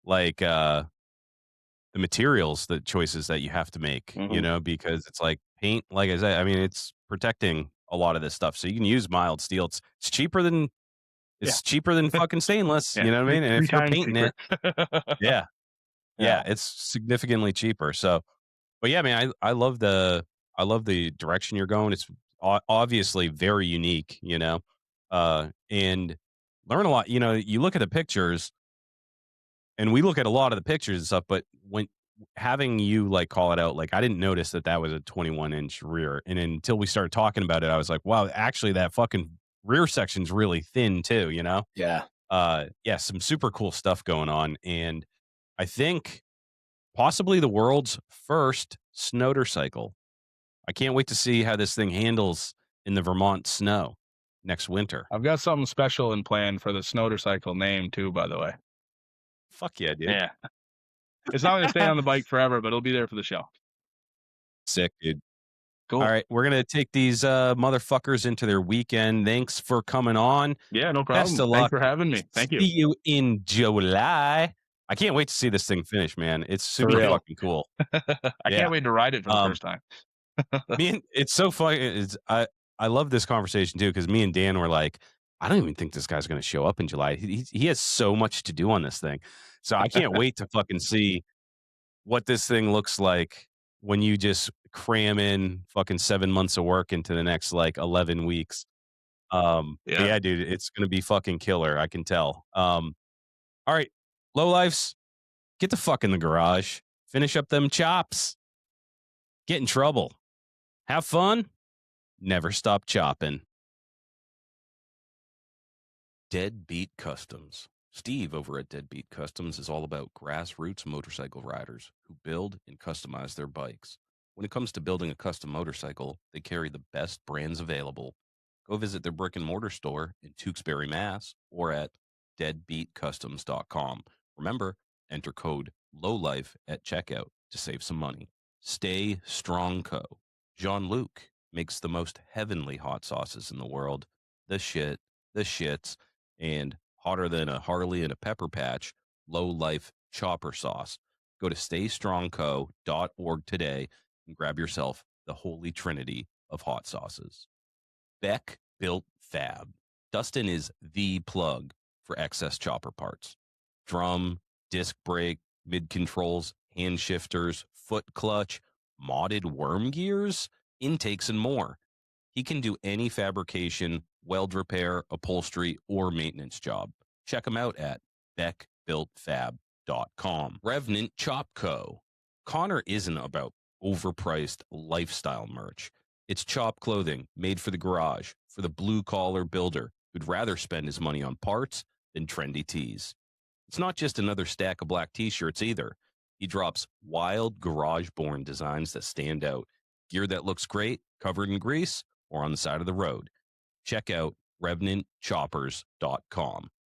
like the materials, the choices that you have to make, you Mhm. know, because it's like paint, like I said, I mean, it's protecting a lot of this stuff. So you can use mild steel. It's cheaper than Yeah. fucking stainless. Yeah. You know what I mean? And Three if you're times painting cheaper. it, yeah, Yeah. it's significantly cheaper. So, but yeah, man, I love the direction you're going. It's obviously very unique, you know, and learn a lot. You know, you look at the pictures and we look at a lot of the pictures and stuff, but when having you like call it out, like I didn't notice that that was a 21-inch rear, and until we started talking about it, I was like, wow, actually, that fucking rear section's really thin too. You know, Yeah. Yeah, some super cool stuff going on, and I think possibly the world's first snowdercycle. I can't wait to see how this thing handles in the Vermont snow next winter. I've got something special in plan for the Snowdercycle name too, by the way. Fuck yeah, dude. Yeah. It's not gonna stay on the bike forever, but it'll be there for the show. Sick, dude. All Cool. right, we're gonna take these motherfuckers into their weekend. Thanks for coming on. Yeah, no Best problem. of Thanks luck. for having me. Thank you. See you in July. I can't wait to see this thing finish, man. It's For super real. fucking cool. I Yeah. can't wait to ride it for the first time. Me and it's so funny. I love this conversation too because me and Dan were like, I don't even think this guy's going to show up in July. He has so much to do on this thing, so I can't wait to fucking see what this thing looks like when you just cram in fucking 7 months of work into the next like 11 weeks. But Yeah. yeah, dude, it's going to be fucking killer. I can tell. All right, low lifes, get the fuck in the garage, finish up them chops, get in trouble, have fun, never stop chopping. Deadbeat Customs. Steve over at Deadbeat Customs is all about grassroots motorcycle riders who build and customize their bikes. When it comes to building a custom motorcycle, they carry the best brands available. Go visit their brick and mortar store in Tewksbury, Mass, or at deadbeatcustoms.com. Remember, enter code LOWLIFE at checkout to save some money. Stay Strong Co. Jean-Luc makes the most heavenly hot sauces in the world. The shits, and hotter than a Harley and a pepper patch, Low Life chopper sauce. Go to staystrongco.org today and grab yourself the holy trinity of hot sauces. Beck Built Fab. Dustin is the plug for excess chopper parts. Drum, disc brake, mid controls, hand shifters, foot clutch, modded worm gears, intakes, and more. He can do any fabrication, weld repair, upholstery, or maintenance job. Check him out at beckbuiltfab.com. Revenant Chop Co. Connor isn't about overpriced lifestyle merch. It's chop clothing made for the garage, for the blue-collar builder who'd rather spend his money on parts than trendy tees. It's not just another stack of black t-shirts either. He drops wild garage-born designs that stand out, gear that looks great, covered in grease, or on the side of the road. Check out RevenantChoppers.com.